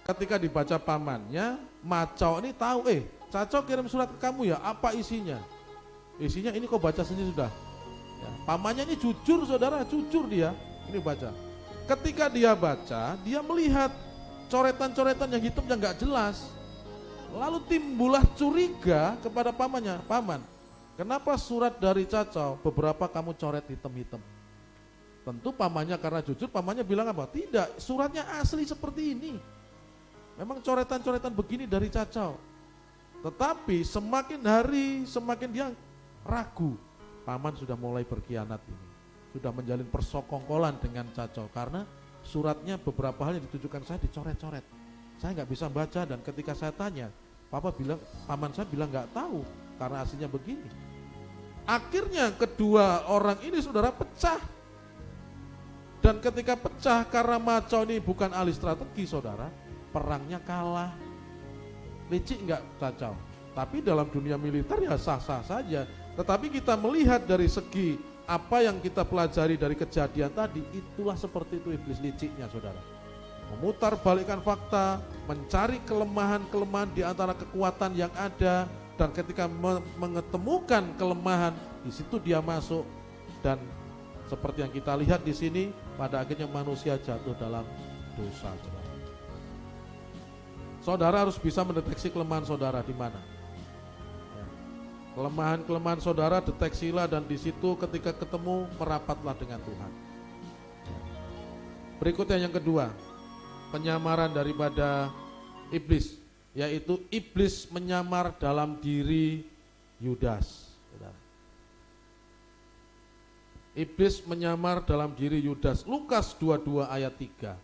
Ketika dibaca pamannya, macau ini tahu, cacau kirim surat ke kamu ya, apa isinya? Isinya ini kok baca sendiri sudah. Ya, pamannya ini jujur saudara, jujur dia. Ini baca. Ketika dia baca, dia melihat coretan-coretan yang hitam yang gak jelas. Lalu timbullah curiga kepada pamannya. Paman, Kenapa surat dari Cacau beberapa kamu coret hitam-hitam? Tentu pamannya karena jujur, pamannya bilang apa? Tidak, suratnya asli seperti ini. Memang coretan-coretan begini dari Cacau. Tetapi semakin hari semakin dia ragu. Paman sudah mulai berkhianat ini. Sudah menjalin persokongkolan dengan Cacau karena suratnya beberapa hal yang ditujukan saya dicoret-coret. Saya nggak bisa baca dan ketika saya tanya, paman saya bilang nggak tahu karena aslinya begini. Akhirnya kedua orang ini saudara pecah. Dan ketika pecah karena Macau ini bukan ahli strategi saudara, perangnya kalah. Licik enggak Cacau? Tapi dalam dunia militer ya sah-sah saja. Tetapi kita melihat dari segi apa yang kita pelajari dari kejadian tadi, itulah seperti itu iblis liciknya saudara. Memutar balikkan fakta, mencari kelemahan-kelemahan di antara kekuatan yang ada, dan ketika mengetemukan kelemahan, di situ dia masuk dan seperti yang kita lihat di sini, pada akhirnya manusia jatuh dalam dosa. Saudara harus bisa mendeteksi kelemahan saudara di mana. Kelemahan-kelemahan saudara deteksilah dan di situ ketika ketemu merapatlah dengan Tuhan. Berikutnya yang kedua, penyamaran daripada iblis, yaitu iblis menyamar dalam diri Yudas. Iblis menyamar dalam diri Yudas. Lukas 22 ayat 3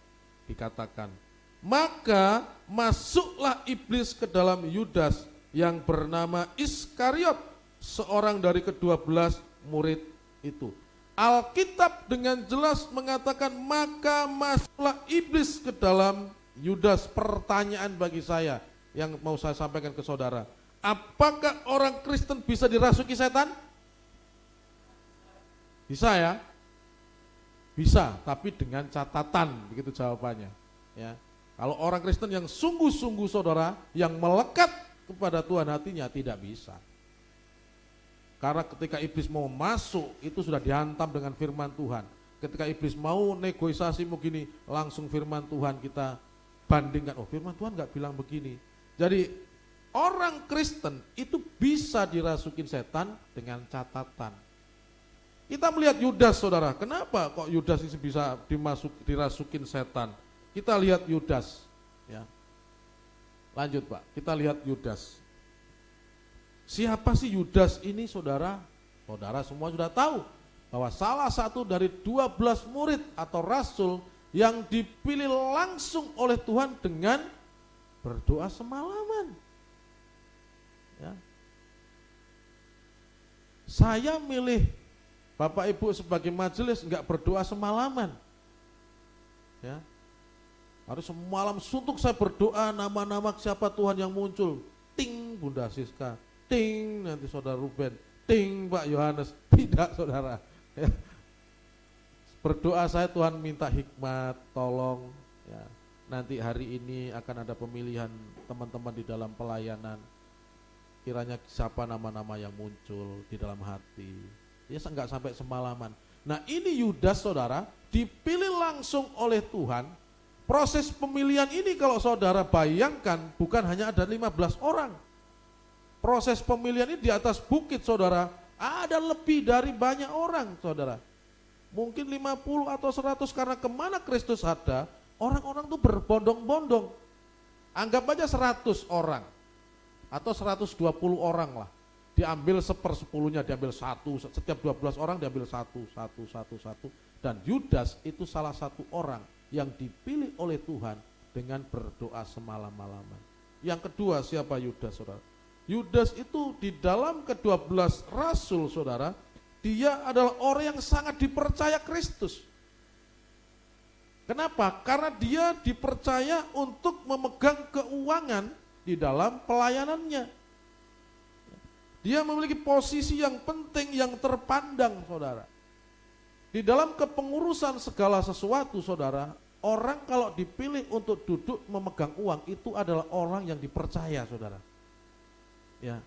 dikatakan, maka masuklah iblis ke dalam Yudas yang bernama Iskariot, seorang dari ke-12 murid itu. Alkitab dengan jelas mengatakan maka masuklah iblis ke dalam Yudas. Pertanyaan bagi saya yang mau saya sampaikan ke saudara, apakah orang Kristen bisa dirasuki setan? Bisa ya? Bisa, tapi dengan catatan, begitu jawabannya. Ya, kalau orang Kristen yang sungguh-sungguh saudara, yang melekat kepada Tuhan hatinya tidak bisa. Karena ketika iblis mau masuk, itu sudah dihantam dengan firman Tuhan. Ketika iblis mau negosiasi begini, langsung firman Tuhan kita bandingkan, oh firman Tuhan nggak bilang begini. Jadi orang Kristen itu bisa dirasukin setan dengan catatan. Kita melihat Yudas saudara, kenapa kok Yudas ini bisa dirasukin setan? Kita lihat Yudas, ya. Lanjut Pak, kita lihat Yudas. Siapa sih Yudas ini saudara? Saudara semua sudah tahu bahwa salah satu dari 12 murid atau rasul yang dipilih langsung oleh Tuhan dengan berdoa semalaman. Ya. Saya milih Bapak Ibu sebagai majelis enggak berdoa semalaman. Ya. Harus semalam suntuk saya berdoa nama-nama siapa Tuhan yang muncul. Ting Bunda Siska, ting nanti saudara Ruben, ting Pak Yohanes. Tidak saudara. Ya. Berdoa saya Tuhan minta hikmat, tolong ya. Nanti hari ini akan ada pemilihan teman-teman di dalam pelayanan. Kiranya siapa nama-nama yang muncul di dalam hati. Ya enggak sampai semalaman. Nah ini Yudas saudara dipilih langsung oleh Tuhan. Proses pemilihan ini kalau saudara bayangkan bukan hanya ada 15 orang. Proses pemilihan ini di atas bukit saudara ada lebih dari banyak orang saudara. Mungkin 50 atau 100 karena kemana Kristus ada orang-orang itu berbondong-bondong. Anggap aja 100 orang atau 120 orang lah. Diambil 1/10-nya, diambil satu, setiap 12 orang diambil satu. Dan Yudas itu salah satu orang yang dipilih oleh Tuhan dengan berdoa semalam-malaman. Yang kedua siapa Yudas saudara? Yudas itu di dalam ke-12 rasul saudara, dia adalah orang yang sangat dipercaya Kristus. Kenapa? Karena dia dipercaya untuk memegang keuangan di dalam pelayanannya. Dia memiliki posisi yang penting, yang terpandang saudara. Di dalam kepengurusan segala sesuatu saudara, orang kalau dipilih untuk duduk memegang uang itu adalah orang yang dipercaya saudara. Ya.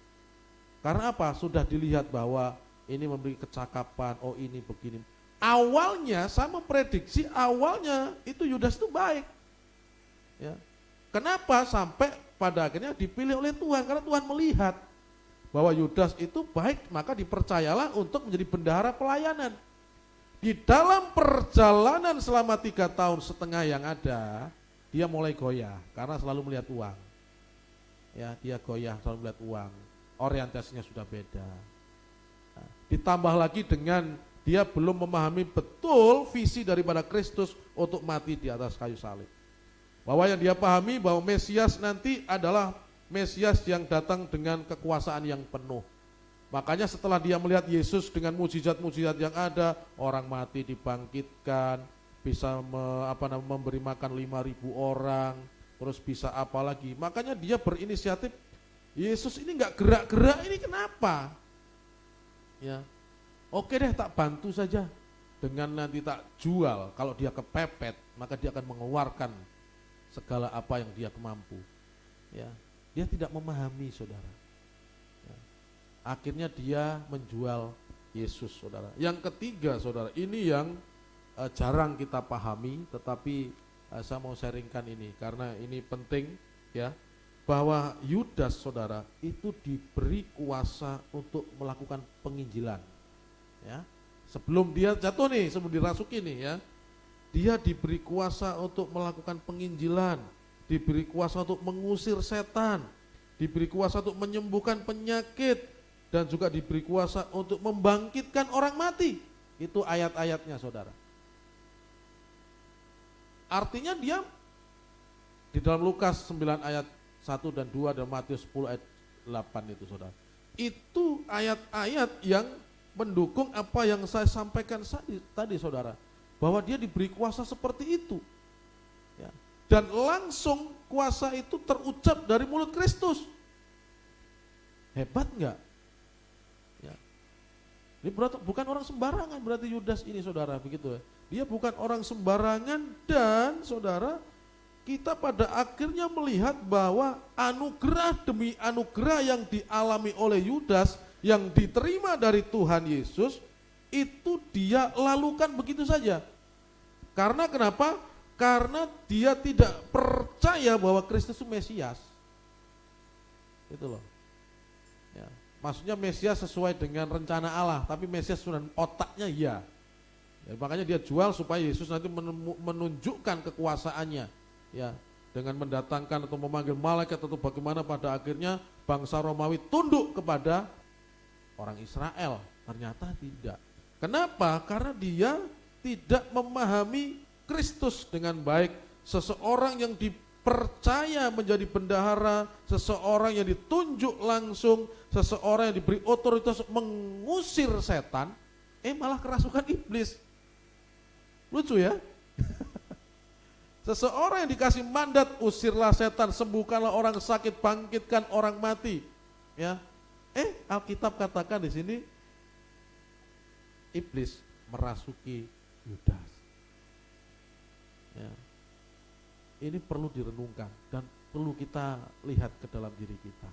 Karena apa? Sudah dilihat bahwa ini memiliki kecakapan, oh ini begini. Awalnya saya memprediksi awalnya itu Yudas itu baik. Ya. Kenapa sampai pada akhirnya dipilih oleh Tuhan? Karena Tuhan melihat bahwa Yudas itu baik, maka dipercayalah untuk menjadi bendahara pelayanan. Di dalam perjalanan selama 3,5 tahun yang ada, dia mulai goyah karena selalu melihat uang. Ya, dia goyah selalu melihat uang. Orientasinya sudah beda. Nah, ditambah lagi dengan dia belum memahami betul visi daripada Kristus untuk mati di atas kayu salib. Bahwa yang dia pahami bahwa Mesias nanti adalah Mesias yang datang dengan kekuasaan yang penuh. Makanya setelah dia melihat Yesus dengan mujizat-mujizat yang ada, orang mati dibangkitkan, bisa memberi makan 5.000 orang, terus bisa apa lagi. Makanya dia berinisiatif, Yesus ini nggak gerak-gerak, ini kenapa? Ya, oke deh, tak bantu saja. Dengan nanti tak jual, kalau dia kepepet, maka dia akan mengeluarkan segala apa yang dia mampu. Ya. Dia tidak memahami, saudara. Ya. Akhirnya dia menjual Yesus, saudara. Yang ketiga, saudara, ini yang jarang kita pahami, tetapi saya mau sharingkan ini karena ini penting, ya, bahwa Yudas, saudara, itu diberi kuasa untuk melakukan penginjilan. Ya. Sebelum dia jatuh nih, sebelum dirasuki nih, ya, dia diberi kuasa untuk melakukan penginjilan. Diberi kuasa untuk mengusir setan, diberi kuasa untuk menyembuhkan penyakit, dan juga diberi kuasa untuk membangkitkan orang mati. Itu ayat-ayatnya, saudara. Artinya dia di dalam Lukas 9 ayat 1 dan 2 dan Matius 10 ayat 8 itu, saudara. Itu ayat-ayat yang mendukung apa yang saya sampaikan tadi, saudara. Bahwa dia diberi kuasa seperti itu. Ya. Dan langsung kuasa itu terucap dari mulut Kristus. Hebat enggak? Ya. Ini berarti bukan orang sembarangan berarti Yudas ini, saudara, begitu ya. Dia bukan orang sembarangan, dan saudara, kita pada akhirnya melihat bahwa anugerah demi anugerah yang dialami oleh Yudas, yang diterima dari Tuhan Yesus, itu dia lalukan begitu saja. Karena kenapa? Karena dia tidak percaya bahwa Kristus itu Mesias. Itu loh. Ya, maksudnya Mesias sesuai dengan rencana Allah, tapi Mesias sudah otaknya ya. Makanya dia jual supaya Yesus nanti menunjukkan kekuasaannya. Ya, dengan mendatangkan atau memanggil malaikat atau bagaimana, pada akhirnya bangsa Romawi tunduk kepada orang Israel. Ternyata tidak. Kenapa? Karena dia tidak memahami Kristus dengan baik. Seseorang yang dipercaya menjadi bendahara, seseorang yang ditunjuk langsung, seseorang yang diberi otoritas mengusir setan, malah kerasukan iblis. Lucu ya. Seseorang yang dikasih mandat, usirlah setan, sembuhkanlah orang sakit, bangkitkan orang mati. Ya, Alkitab katakan di sini iblis merasuki Yudas. Ya. Ini perlu direnungkan dan perlu kita lihat ke dalam diri kita.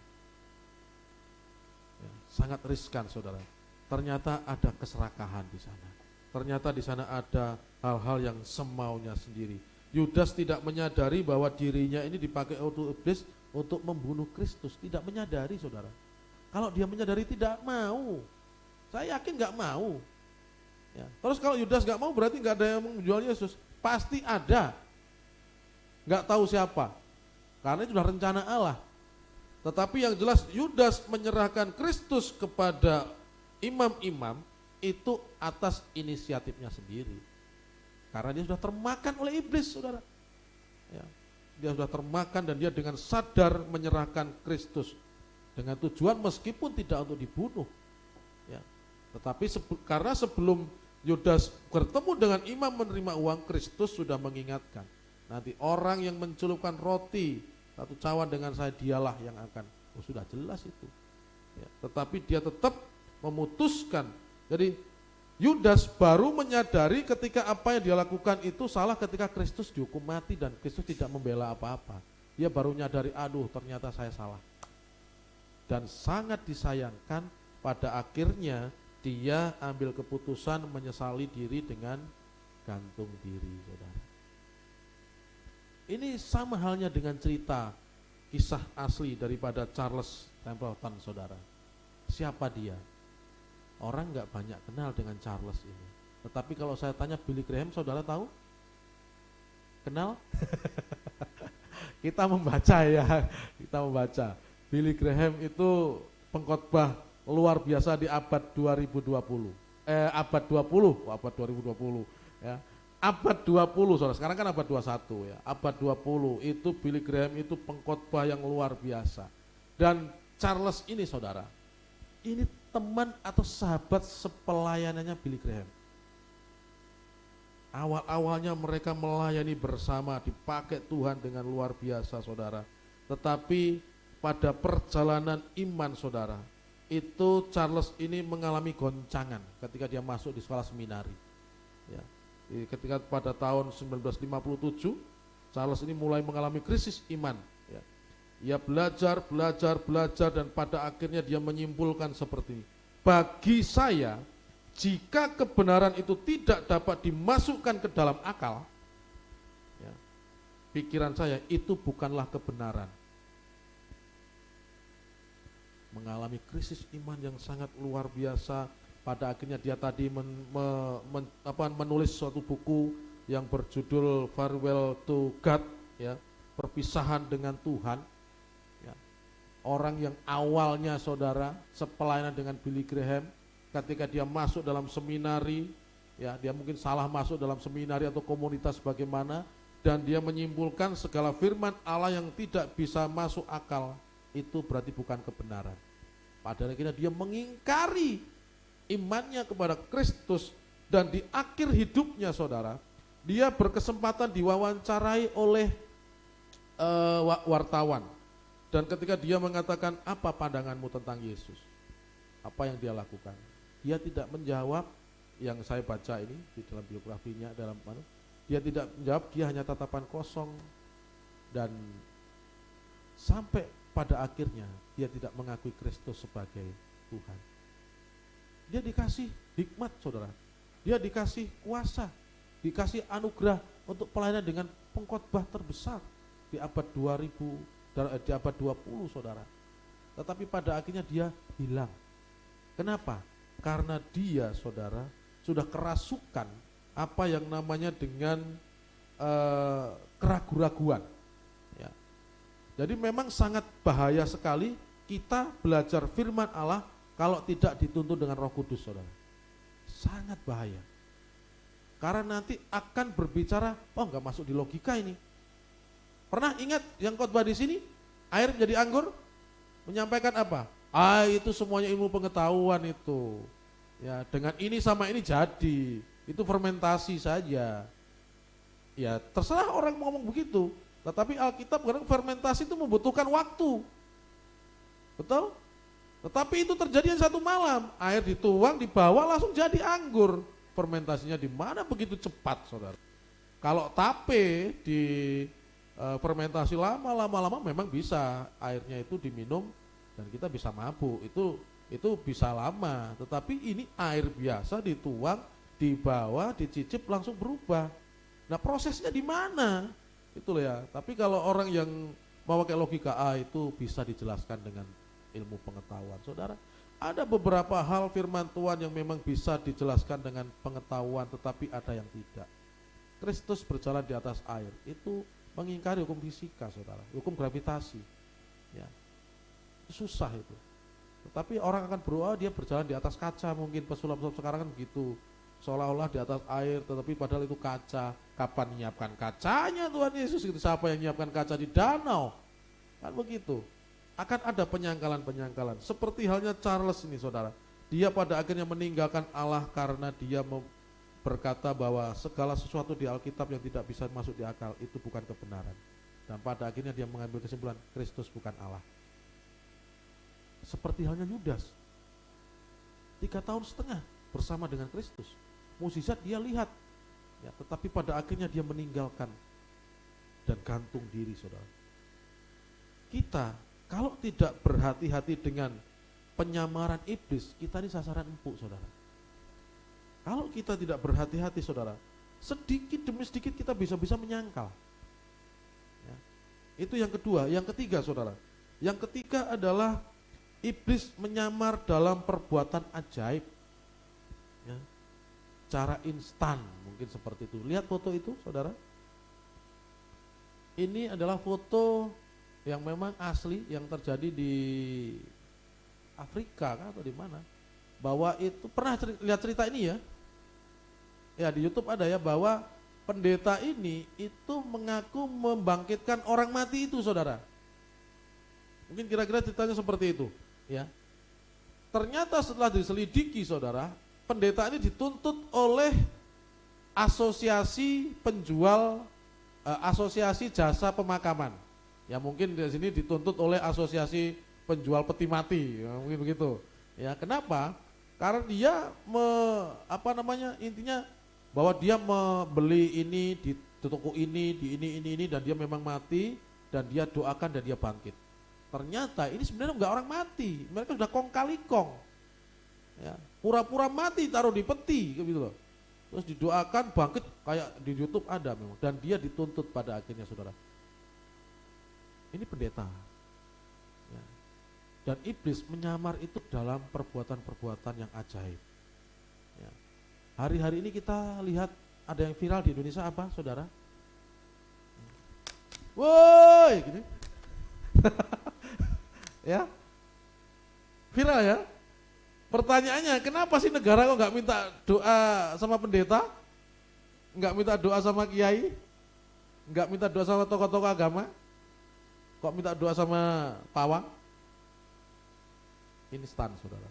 Ya, sangat riskan, saudara. Ternyata ada keserakahan di sana. Ternyata di sana ada hal-hal yang semaunya sendiri. Yudas tidak menyadari bahwa dirinya ini dipakai oleh iblis untuk membunuh Kristus. Tidak menyadari, saudara. Kalau dia menyadari tidak mau. Saya yakin nggak mau. Ya. Terus kalau Yudas nggak mau, berarti nggak ada yang menjual Yesus. Pasti ada. Nggak tahu siapa. Karena itu sudah rencana Allah. Tetapi yang jelas Yudas menyerahkan Kristus kepada imam-imam itu atas inisiatifnya sendiri. Karena dia sudah termakan oleh iblis, saudara. Ya. Dia sudah termakan dan dia dengan sadar menyerahkan Kristus. Dengan tujuan meskipun tidak untuk dibunuh. Ya. Tetapi karena sebelum Yudas bertemu dengan imam menerima uang, Kristus sudah mengingatkan. Nanti orang yang mencelupkan roti satu cawan dengan saya, dialah yang akan. Sudah jelas itu. Ya. Tetapi dia tetap memutuskan. Jadi Yudas baru menyadari ketika apa yang dia lakukan itu salah ketika Kristus dihukum mati dan Kristus tidak membela apa-apa. Dia baru menyadari, aduh ternyata saya salah. Dan sangat disayangkan pada akhirnya dia ambil keputusan menyesali diri dengan gantung diri, saudara. Ini sama halnya dengan cerita kisah asli daripada Charles Templeton, saudara. Siapa dia? Orang nggak banyak kenal dengan Charles ini. Tetapi kalau saya tanya Billy Graham, saudara tahu? Kenal? Kita membaca ya, kita membaca. Billy Graham itu pengkhotbah luar biasa di abad 2020. Abad 20, abad 2020 ya. Abad 20, saudara. Sekarang kan abad 21 ya. Abad 20 itu Billy Graham itu pengkhotbah yang luar biasa. Dan Charles ini, saudara, ini teman atau sahabat sepelayanannya Billy Graham. Awal-awalnya mereka melayani bersama, dipakai Tuhan dengan luar biasa, saudara. Tetapi pada perjalanan iman, saudara, itu Charles ini mengalami goncangan ketika dia masuk di sekolah seminari. Ya. Ketika pada tahun 1957, Charles ini mulai mengalami krisis iman. Ya. Ia belajar dan pada akhirnya dia menyimpulkan seperti ini. Bagi saya, jika kebenaran itu tidak dapat dimasukkan ke dalam akal, ya, pikiran saya itu bukanlah kebenaran. Mengalami krisis iman yang sangat luar biasa. Pada akhirnya dia tadi menulis suatu buku yang berjudul Farewell to God, ya, perpisahan dengan Tuhan. Ya. Orang yang awalnya, saudara, sepelayanan dengan Billy Graham, ketika dia masuk dalam seminari, ya, dia mungkin salah masuk dalam seminari atau komunitas bagaimana, dan dia menyimpulkan segala firman Allah yang tidak bisa masuk akal, itu berarti bukan kebenaran. Padahal akhirnya dia mengingkari imannya kepada Kristus, dan di akhir hidupnya, saudara, dia berkesempatan diwawancarai oleh wartawan. Dan ketika dia mengatakan, apa pandanganmu tentang Yesus? Apa yang dia lakukan? Dia tidak menjawab yang saya baca ini di dalam biografinya, dia tidak menjawab, dia hanya tatapan kosong. Dan sampai pada akhirnya dia tidak mengakui Kristus sebagai Tuhan. Dia dikasih hikmat, saudara. Dia dikasih kuasa, dikasih anugerah untuk pelayanan dengan pengkhotbah terbesar di abad 20, saudara. Tetapi pada akhirnya dia hilang. Kenapa? Karena dia, saudara, sudah kerasukan apa yang namanya dengan keraguan-raguan. Ya. Jadi memang sangat bahaya sekali kita belajar firman Allah kalau tidak dituntun dengan Roh Kudus, saudara. Sangat bahaya. Karena nanti akan berbicara, oh enggak masuk di logika ini. Pernah ingat yang khotbah di sini, air menjadi anggur, menyampaikan apa? Itu semuanya ilmu pengetahuan itu. Ya, dengan ini sama ini jadi. Itu fermentasi saja. Ya, terserah orang ngomong begitu. Tetapi Alkitab kadang fermentasi itu membutuhkan waktu. Betul? Tetapi itu terjadi yang satu malam. Air dituang, dibawa langsung jadi anggur. Fermentasinya di mana begitu cepat, saudara. Kalau tape di fermentasi lama-lama memang bisa airnya itu diminum dan kita bisa mabuk. Itu bisa lama. Tetapi ini air biasa dituang, dibawa, dicicip langsung berubah. Nah, prosesnya di mana? Itu ya. Tapi kalau orang yang memakai logika itu bisa dijelaskan dengan ilmu pengetahuan. Saudara, ada beberapa hal firman Tuhan yang memang bisa dijelaskan dengan pengetahuan, tetapi ada yang tidak. Kristus berjalan di atas air, itu mengingkari hukum fisika, saudara, hukum gravitasi. Ya, itu susah itu. Tetapi orang akan berdoa dia berjalan di atas kaca, mungkin pesulap-pesulap sekarang kan begitu, seolah-olah di atas air, tetapi padahal itu kaca. Kapan menyiapkan kacanya Tuhan Yesus? Gitu. Siapa yang menyiapkan kaca di danau? Kan begitu. Akan ada penyangkalan-penyangkalan. Seperti halnya Charles ini, saudara. Dia pada akhirnya meninggalkan Allah karena dia berkata bahwa segala sesuatu di Alkitab yang tidak bisa masuk di akal itu bukan kebenaran. Dan pada akhirnya dia mengambil kesimpulan Kristus bukan Allah. Seperti halnya Yudas. 3,5 tahun bersama dengan Kristus. Mukjizat dia lihat. Ya, tetapi pada akhirnya dia meninggalkan dan gantung diri, saudara. Kita kalau tidak berhati-hati dengan penyamaran iblis, kita ini sasaran empuk, saudara. Kalau kita tidak berhati-hati, saudara, sedikit demi sedikit kita bisa menyangkal. Ya. Itu yang kedua. Yang ketiga, saudara. Yang ketiga adalah iblis menyamar dalam perbuatan ajaib, ya, cara instan mungkin seperti itu. Lihat foto itu saudara, ini adalah foto yang memang asli yang terjadi di Afrika kan, atau di mana, bahwa itu pernah lihat cerita ini ya di YouTube ada ya, bahwa pendeta ini itu mengaku membangkitkan orang mati itu saudara. Mungkin kira-kira ceritanya seperti itu ya. Ternyata setelah diselidiki saudara, pendeta ini dituntut oleh asosiasi penjual asosiasi jasa pemakaman. Ya mungkin di sini dituntut oleh asosiasi penjual peti mati, ya, mungkin begitu. Ya, kenapa? Karena dia intinya bahwa dia membeli ini di toko ini, di ini dan dia memang mati dan dia doakan dan dia bangkit. Ternyata ini sebenarnya enggak orang mati, mereka sudah kong kali kong. Ya, pura-pura mati taruh di peti gitu loh. Terus didoakan bangkit, kayak di YouTube ada memang, dan dia dituntut pada akhirnya saudara. Ini pendeta. Ya. Dan iblis menyamar itu dalam perbuatan-perbuatan yang ajaib. Ya. Hari-hari ini kita lihat ada yang viral di Indonesia apa saudara? Woi, gini. Ya, viral ya. Pertanyaannya, kenapa sih negara kok nggak minta doa sama pendeta, nggak minta doa sama kiai, nggak minta doa sama tokoh-tokoh agama, kok minta doa sama pawang? Instan saudara.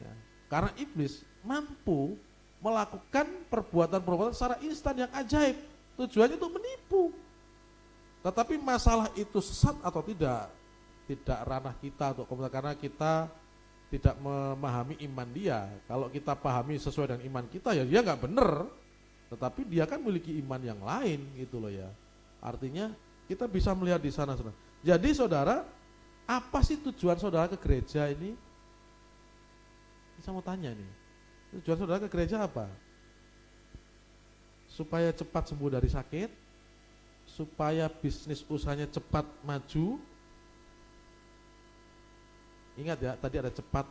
Ya. Karena iblis mampu melakukan perbuatan-perbuatan secara instan yang ajaib, tujuannya untuk menipu. Tetapi masalah itu sesat atau tidak ranah kita untuk komentar, karena kita tidak memahami iman dia. Kalau kita pahami sesuai dengan iman kita, ya dia nggak benar. Tetapi dia kan memiliki iman yang lain gitu loh ya. Artinya kita bisa melihat di sana saudara. Jadi saudara, apa sih tujuan saudara ke gereja ini? Saya mau tanya nih, tujuan saudara ke gereja apa? Supaya cepat sembuh dari sakit, supaya bisnis usahanya cepat maju. Ingat ya, tadi ada cepat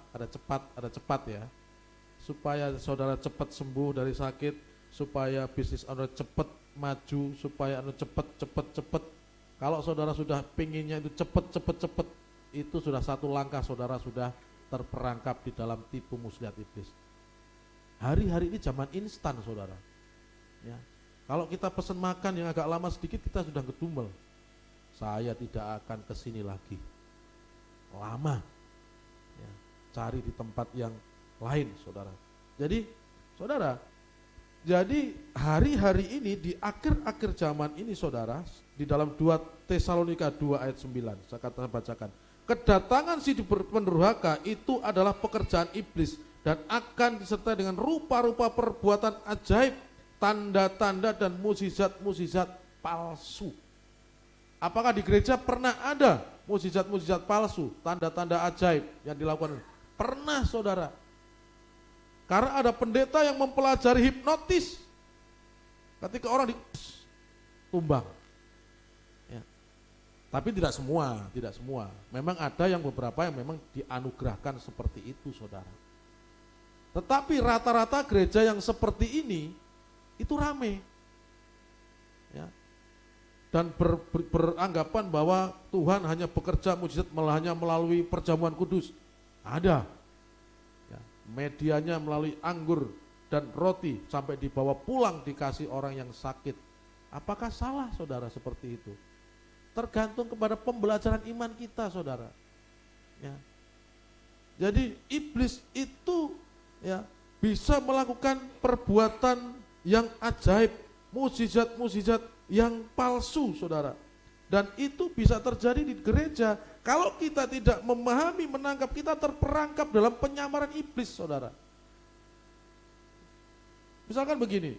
ya. Supaya saudara cepat sembuh dari sakit, supaya bisnis saudara cepat maju, supaya cepat. Kalau saudara sudah pinginnya itu cepat, itu sudah satu langkah saudara sudah terperangkap di dalam tipu muslihat iblis. Hari-hari ini zaman instan saudara. Ya. Kalau kita pesan makan yang agak lama sedikit, kita sudah ngedumel. Saya tidak akan kesini lagi. Lama. Ya, cari di tempat yang lain saudara. Jadi saudara, jadi hari-hari ini di akhir-akhir zaman ini saudara, di dalam 2 Tesalonika 2 ayat 9, saya bacakan. Kedatangan si pendurhaka itu adalah pekerjaan iblis dan akan disertai dengan rupa-rupa perbuatan ajaib, tanda-tanda dan mukjizat-mukjizat palsu. Apakah di gereja pernah ada mukjizat-mukjizat palsu, tanda-tanda ajaib yang dilakukan? Pernah saudara. Karena ada pendeta yang mempelajari hipnotis. Ketika orang tumbang. Ya. Tapi tidak semua. Memang ada yang beberapa yang memang dianugerahkan seperti itu saudara. Tetapi rata-rata gereja yang seperti ini itu rame. Ya. Dan beranggapan bahwa Tuhan hanya bekerja mujizat hanya melalui perjamuan kudus. Ada. Ya, medianya melalui anggur dan roti sampai dibawa pulang dikasih orang yang sakit. Apakah salah saudara seperti itu? Tergantung kepada pembelajaran iman kita saudara. Ya. Jadi iblis itu ya bisa melakukan perbuatan yang ajaib, mukjizat-mukjizat yang palsu saudara, dan itu bisa terjadi di gereja. Kalau kita tidak memahami, menangkap, kita terperangkap dalam penyamaran iblis saudara. Misalkan begini,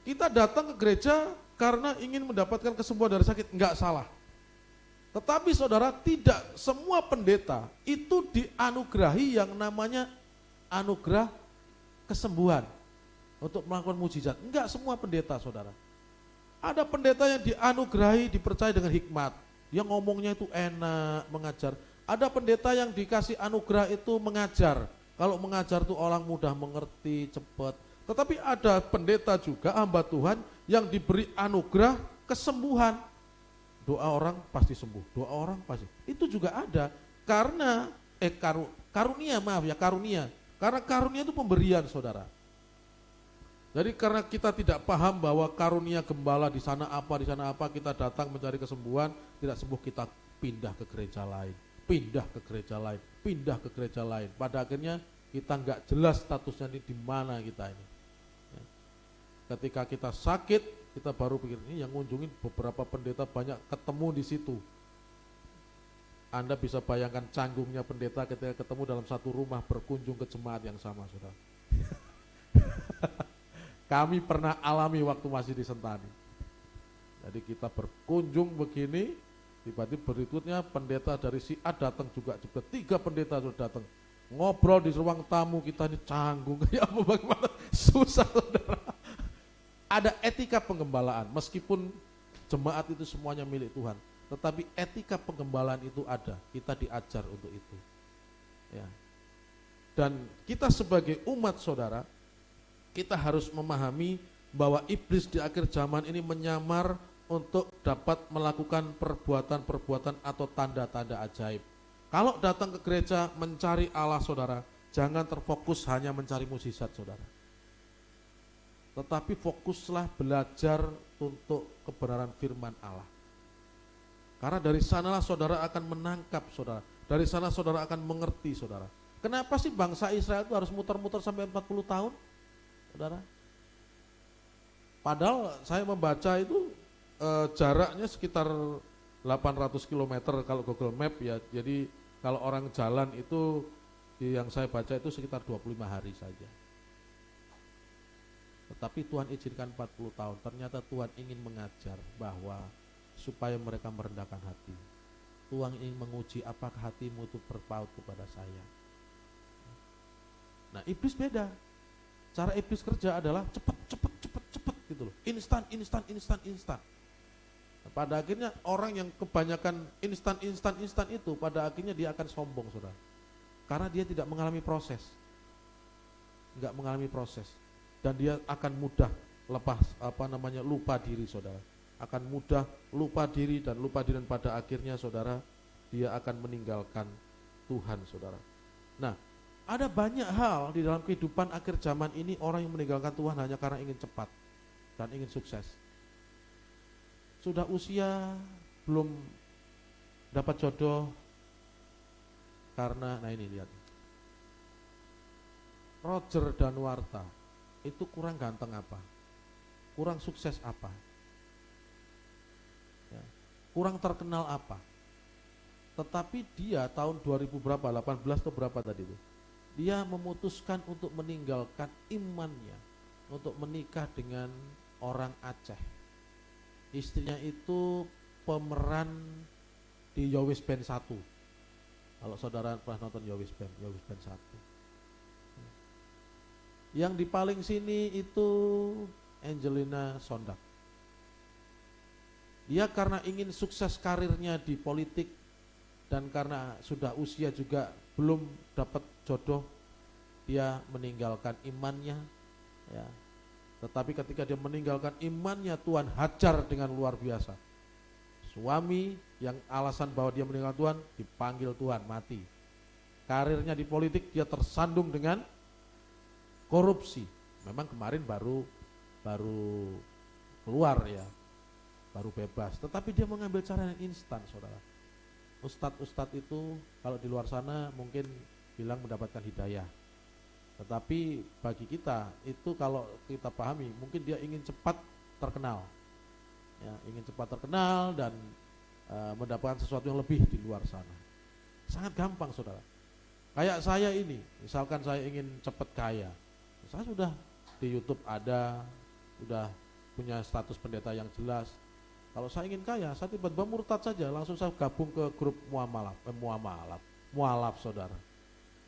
kita datang ke gereja karena ingin mendapatkan kesembuhan dari sakit, enggak salah. Tetapi saudara, tidak semua pendeta itu dianugerahi yang namanya anugerah kesembuhan untuk melakukan mukjizat. Enggak semua pendeta saudara. Ada pendeta yang dianugerahi, dipercaya dengan hikmat, Dia ngomongnya itu enak, mengajar. Ada pendeta yang dikasih anugerah itu mengajar. Kalau mengajar tuh orang mudah mengerti, cepat. Tetapi ada pendeta juga, hamba Tuhan, yang diberi anugerah kesembuhan. Doa orang pasti sembuh, doa orang pasti. Itu juga ada. Karena, karunia. Karena karunia itu pemberian, saudara. Jadi karena kita tidak paham bahwa karunia gembala di sana apa, kita datang mencari kesembuhan, tidak sembuh kita pindah ke gereja lain. Pada akhirnya kita nggak jelas statusnya ini di mana kita ini. Ketika kita sakit, kita baru pikir ini yang ngunjungin beberapa pendeta banyak ketemu di situ. Anda bisa bayangkan canggungnya pendeta ketika ketemu dalam satu rumah berkunjung ke jemaat yang sama, saudara. Kami pernah alami waktu masih di Sentani. Jadi kita berkunjung begini, tiba-tiba berikutnya pendeta dari si A datang juga 3 pendeta sudah datang. Ngobrol di ruang tamu, kita ini canggung, ya apa bagaimana, susah, saudara. Ada etika penggembalaan, meskipun jemaat itu semuanya milik Tuhan, tetapi etika penggembalaan itu ada, kita diajar untuk itu. Ya. Dan kita sebagai umat, saudara, kita harus memahami bahwa iblis di akhir zaman ini menyamar untuk dapat melakukan perbuatan-perbuatan atau tanda-tanda ajaib. Kalau datang ke gereja mencari Allah, saudara, jangan terfokus hanya mencari mukjizat, saudara. Tetapi fokuslah belajar untuk kebenaran firman Allah. Karena dari sanalah saudara akan menangkap, saudara. Dari sana saudara akan mengerti, saudara. Kenapa sih bangsa Israel itu harus muter-muter sampai 40 tahun? Saudara, padahal saya membaca itu jaraknya sekitar 800 km kalau Google Map ya. Jadi kalau orang jalan itu yang saya baca itu sekitar 25 hari saja. Tetapi Tuhan izinkan 40 tahun. Ternyata Tuhan ingin mengajar bahwa supaya mereka merendahkan hati. Tuhan ingin menguji apakah hatimu itu berpaut kepada saya. Nah, iblis beda. Cara iblis kerja adalah cepat gitu loh. Instan. Nah, pada akhirnya orang yang kebanyakan instan itu pada akhirnya dia akan sombong, saudara. Karena dia tidak mengalami proses. Enggak mengalami proses. Dan dia akan mudah lupa diri, saudara. Akan mudah lupa diri dan pada akhirnya, saudara, dia akan meninggalkan Tuhan, saudara. Nah, ada banyak hal di dalam kehidupan akhir zaman ini, orang yang meninggalkan Tuhan hanya karena ingin cepat dan ingin sukses. Sudah usia belum dapat jodoh karena, nah ini lihat, Roger Danuarta itu kurang ganteng apa? Kurang sukses apa? Ya, kurang terkenal apa? Tetapi dia tahun 2000 berapa? 18 atau berapa tadi itu? Dia memutuskan untuk meninggalkan imannya, untuk menikah dengan orang Aceh. Istrinya itu pemeran di Yowis Band 1. Kalau saudara pernah nonton Yowis Band 1. Yang di paling sini itu Angelina Sondak. Dia karena ingin sukses karirnya di politik dan karena sudah usia juga belum dapat jodoh, dia meninggalkan imannya, ya. Tetapi ketika dia meninggalkan imannya, Tuhan hajar dengan luar biasa. Suami yang alasan bahwa dia meninggalkan Tuhan, dipanggil Tuhan mati. Karirnya di politik dia tersandung dengan korupsi. Memang kemarin baru keluar ya, baru bebas. Tetapi dia mengambil cara yang instan, saudara. Ustadz itu kalau di luar sana mungkin bilang mendapatkan hidayah. Tetapi bagi kita itu kalau kita pahami, mungkin dia ingin cepat terkenal. Ya, ingin cepat terkenal dan mendapatkan sesuatu yang lebih di luar sana. Sangat gampang, saudara. Kayak saya ini, misalkan saya ingin cepat kaya. Saya sudah di YouTube ada, sudah punya status pendeta yang jelas. Kalau saya ingin kaya, saya tiba-tiba murtad saja, langsung saya gabung ke grup mualaf, saudara.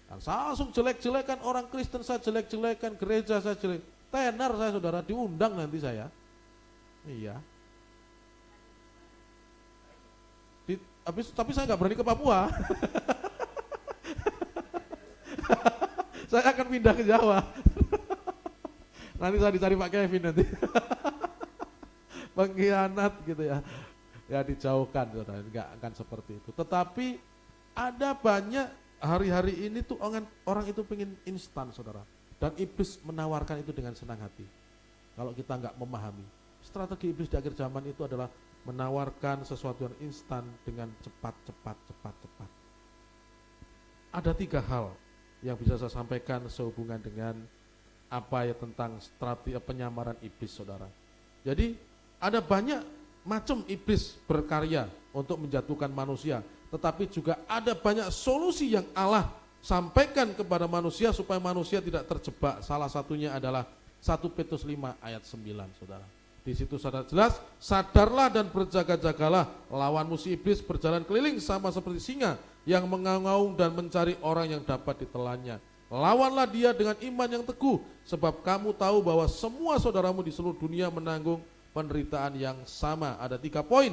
Dan saya langsung jelek-jelekan orang Kristen, saya jelek-jelekan gereja, saya jelek. Tenar saya, saudara, diundang nanti saya. Iya. tapi saya nggak berani ke Papua. Saya akan pindah ke Jawa. Nanti saya dicari Pak Kevin nanti. Pengkhianat gitu ya. Ya dijauhkan, saudara, enggak akan seperti itu. Tetapi ada banyak hari-hari ini tuh orang itu pengen instan, saudara. Dan iblis menawarkan itu dengan senang hati. Kalau kita enggak memahami, strategi iblis di akhir zaman itu adalah menawarkan sesuatu yang instan dengan cepat. Ada 3 hal yang bisa saya sampaikan sehubungan dengan apa ya tentang strategi penyamaran iblis, saudara. Jadi ada banyak macam iblis berkarya untuk menjatuhkan manusia, tetapi juga ada banyak solusi yang Allah sampaikan kepada manusia supaya manusia tidak terjebak. Salah satunya adalah 1 Petrus 5 ayat 9, saudara. Di situ saudara jelas, sadarlah dan berjaga-jagalah, lawanmu si iblis berjalan keliling sama seperti singa yang mengaung-ngaung dan mencari orang yang dapat ditelannya. Lawanlah dia dengan iman yang teguh, sebab kamu tahu bahwa semua saudaramu di seluruh dunia menanggung penderitaan yang sama. Ada 3 poin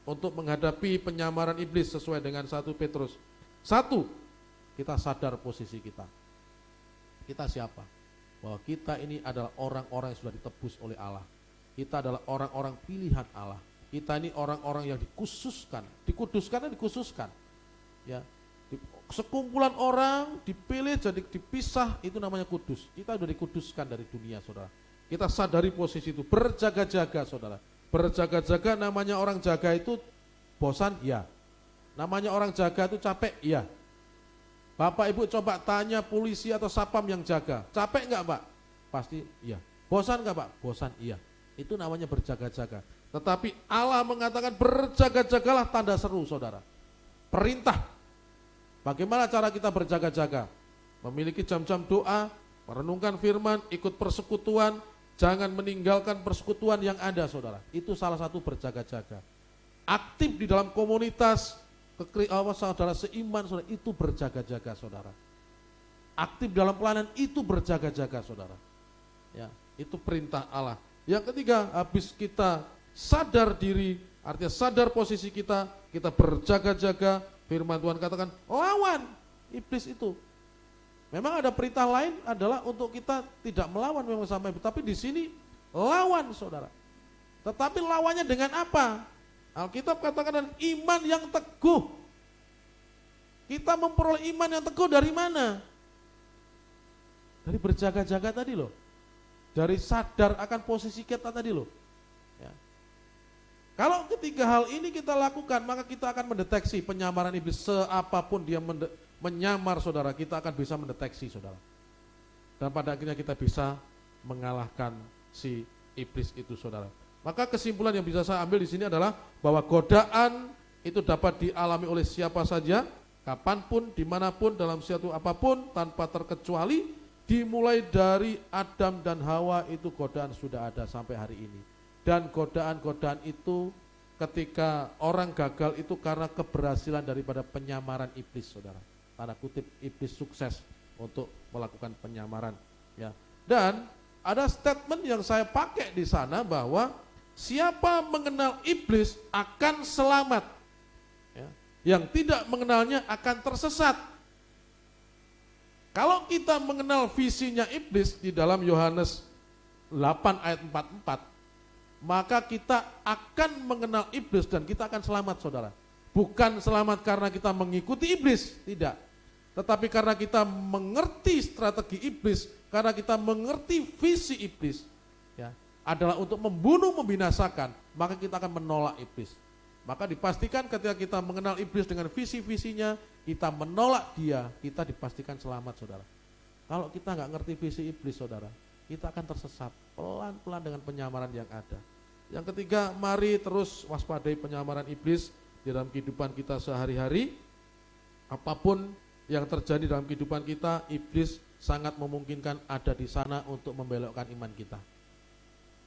untuk menghadapi penyamaran iblis sesuai dengan 1 Petrus. 1, kita sadar posisi kita. Kita siapa? Bahwa kita ini adalah orang-orang yang sudah ditebus oleh Allah. Kita adalah orang-orang pilihan Allah. Kita ini orang-orang yang dikhususkan, dikuduskan dan dikhususkan. Ya, sekumpulan orang dipilih jadi dipisah, itu namanya kudus. Kita sudah dikuduskan dari dunia, saudara. Kita sadari posisi itu, berjaga-jaga, saudara. Berjaga-jaga, namanya orang jaga itu bosan, ya. Namanya orang jaga itu capek, ya. Bapak Ibu coba tanya polisi atau sapam yang jaga, capek enggak Pak? Pasti iya. Bosan enggak Pak? Bosan, iya. Itu namanya berjaga-jaga. Tetapi Allah mengatakan berjaga-jagalah, tanda seru, saudara. Perintah. Bagaimana cara kita berjaga-jaga? Memiliki jam-jam doa, merenungkan firman, ikut persekutuan, jangan meninggalkan persekutuan yang ada, saudara. Itu salah satu berjaga-jaga. Aktif di dalam komunitas, saudara seiman, saudara, itu berjaga-jaga, saudara. Aktif dalam pelayanan, itu berjaga-jaga, saudara. Ya, itu perintah Allah. Yang ketiga, habis kita sadar diri, artinya sadar posisi kita berjaga-jaga, firman Tuhan katakan, lawan iblis itu. Memang ada perintah lain adalah untuk kita tidak melawan memang sampai, tapi di sini lawan, saudara. Tetapi lawannya dengan apa? Alkitab katakan dengan iman yang teguh. Kita memperoleh iman yang teguh dari mana? Dari berjaga-jaga tadi loh. Dari sadar akan posisi kita tadi loh. Ya. Kalau ketiga hal ini kita lakukan, maka kita akan mendeteksi penyamaran iblis. Seapapun dia menyamar, saudara, kita akan bisa mendeteksi, saudara. Dan pada akhirnya kita bisa mengalahkan si iblis itu, saudara. Maka kesimpulan yang bisa saya ambil di sini adalah bahwa godaan itu dapat dialami oleh siapa saja, kapanpun, dimanapun, dalam suatu apapun, tanpa terkecuali. Dimulai dari Adam dan Hawa itu godaan sudah ada sampai hari ini. Dan godaan-godaan itu ketika orang gagal itu karena keberhasilan daripada penyamaran iblis, saudara. Tanda kutip, iblis sukses untuk melakukan penyamaran. Ya. Dan ada statement yang saya pakai di sana bahwa siapa mengenal iblis akan selamat. Ya. Yang tidak mengenalnya akan tersesat. Kalau kita mengenal visinya iblis di dalam Yohanes 8 ayat 44, maka kita akan mengenal iblis dan kita akan selamat, saudara. Bukan selamat karena kita mengikuti iblis, tidak. Tetapi karena kita mengerti strategi iblis, karena kita mengerti visi iblis, ya, adalah untuk membunuh, membinasakan, maka kita akan menolak iblis. Maka dipastikan ketika kita mengenal iblis dengan visi-visinya, kita menolak dia, kita dipastikan selamat, saudara. Kalau kita nggak ngerti visi iblis, saudara, kita akan tersesat pelan-pelan dengan penyamaran yang ada. Yang ketiga, mari terus waspadai penyamaran iblis di dalam kehidupan kita sehari-hari. Apapun yang terjadi dalam kehidupan kita, iblis sangat memungkinkan ada di sana untuk membelokkan iman kita.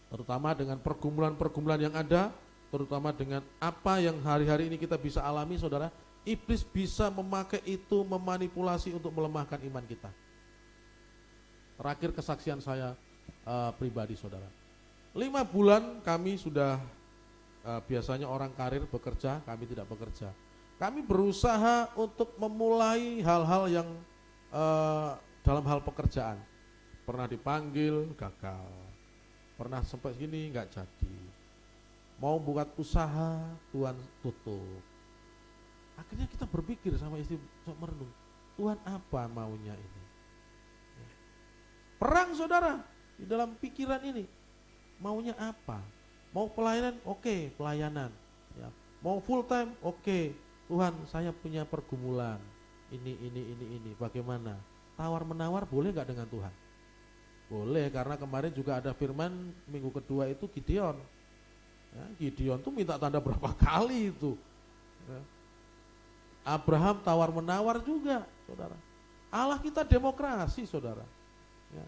Terutama dengan pergumulan-pergumulan yang ada, terutama dengan apa yang hari-hari ini kita bisa alami, saudara, iblis bisa memakai itu, memanipulasi untuk melemahkan iman kita. Terakhir kesaksian saya pribadi, saudara. 5 bulan kami sudah biasanya orang karir bekerja, kami tidak bekerja. Kami berusaha untuk memulai hal-hal yang dalam hal pekerjaan. Pernah dipanggil, gagal. Pernah sampai sini, nggak jadi. Mau buat usaha, Tuhan tutup. Akhirnya kita berpikir sama istri, merenung, Tuhan apa maunya ini? Perang saudara, di dalam pikiran ini, maunya apa? Mau pelayanan, oke, pelayanan. Ya. Mau full time, oke. Tuhan, saya punya pergumulan, ini, bagaimana? Tawar-menawar boleh nggak dengan Tuhan? Boleh, karena kemarin juga ada firman minggu kedua itu Gideon. Ya, Gideon tuh minta tanda berapa kali itu. Ya. Abraham tawar-menawar juga, saudara. Allah kita demokrasi, saudara. Ya.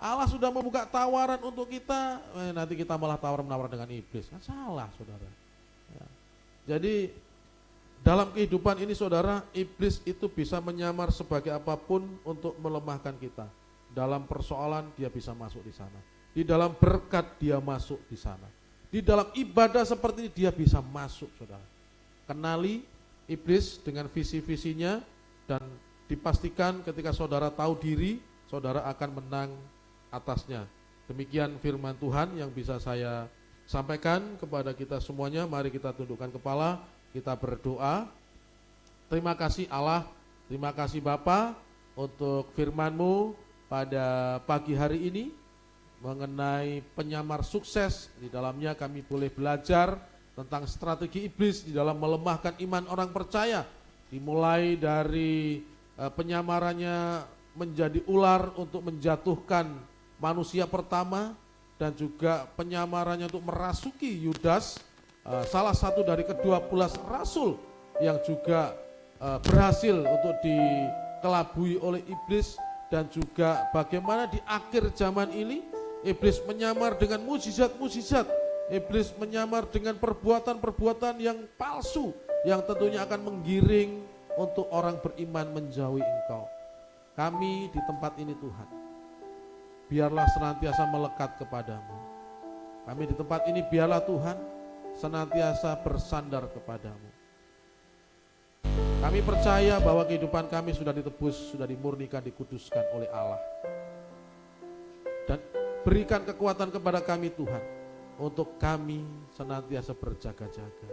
Allah sudah membuka tawaran untuk kita, nanti kita malah tawar-menawar dengan iblis. Kan salah, saudara. Ya. Jadi dalam kehidupan ini saudara, iblis itu bisa menyamar sebagai apapun untuk melemahkan kita. Dalam persoalan dia bisa masuk di sana. Di dalam berkat dia masuk di sana. Di dalam ibadah seperti ini dia bisa masuk, saudara. Kenali iblis dengan visi-visinya dan dipastikan ketika saudara tahu diri, saudara akan menang atasnya. Demikian firman Tuhan yang bisa saya sampaikan kepada kita semuanya. Mari kita tundukkan kepala. Kita berdoa. Terima kasih Allah, terima kasih Bapa untuk firman-Mu pada pagi hari ini mengenai penyamar sukses. Di dalamnya kami boleh belajar tentang strategi iblis di dalam melemahkan iman orang percaya. Dimulai dari penyamarannya menjadi ular untuk menjatuhkan manusia pertama, dan juga penyamarannya untuk merasuki Yudas, salah satu dari ke-12 rasul yang juga berhasil untuk dikelabui oleh iblis. Dan juga bagaimana di akhir zaman ini iblis menyamar dengan mukjizat-mukjizat, iblis menyamar dengan perbuatan-perbuatan yang palsu yang tentunya akan menggiring untuk orang beriman menjauhi Engkau. Kami di tempat ini Tuhan, biarlah senantiasa melekat kepadamu. Kami di tempat ini biarlah Tuhan senantiasa bersandar kepadamu. Kami percaya bahwa kehidupan kami sudah ditebus, sudah dimurnikan, dikuduskan oleh Allah. Dan berikan kekuatan kepada kami Tuhan, untuk kami senantiasa berjaga-jaga.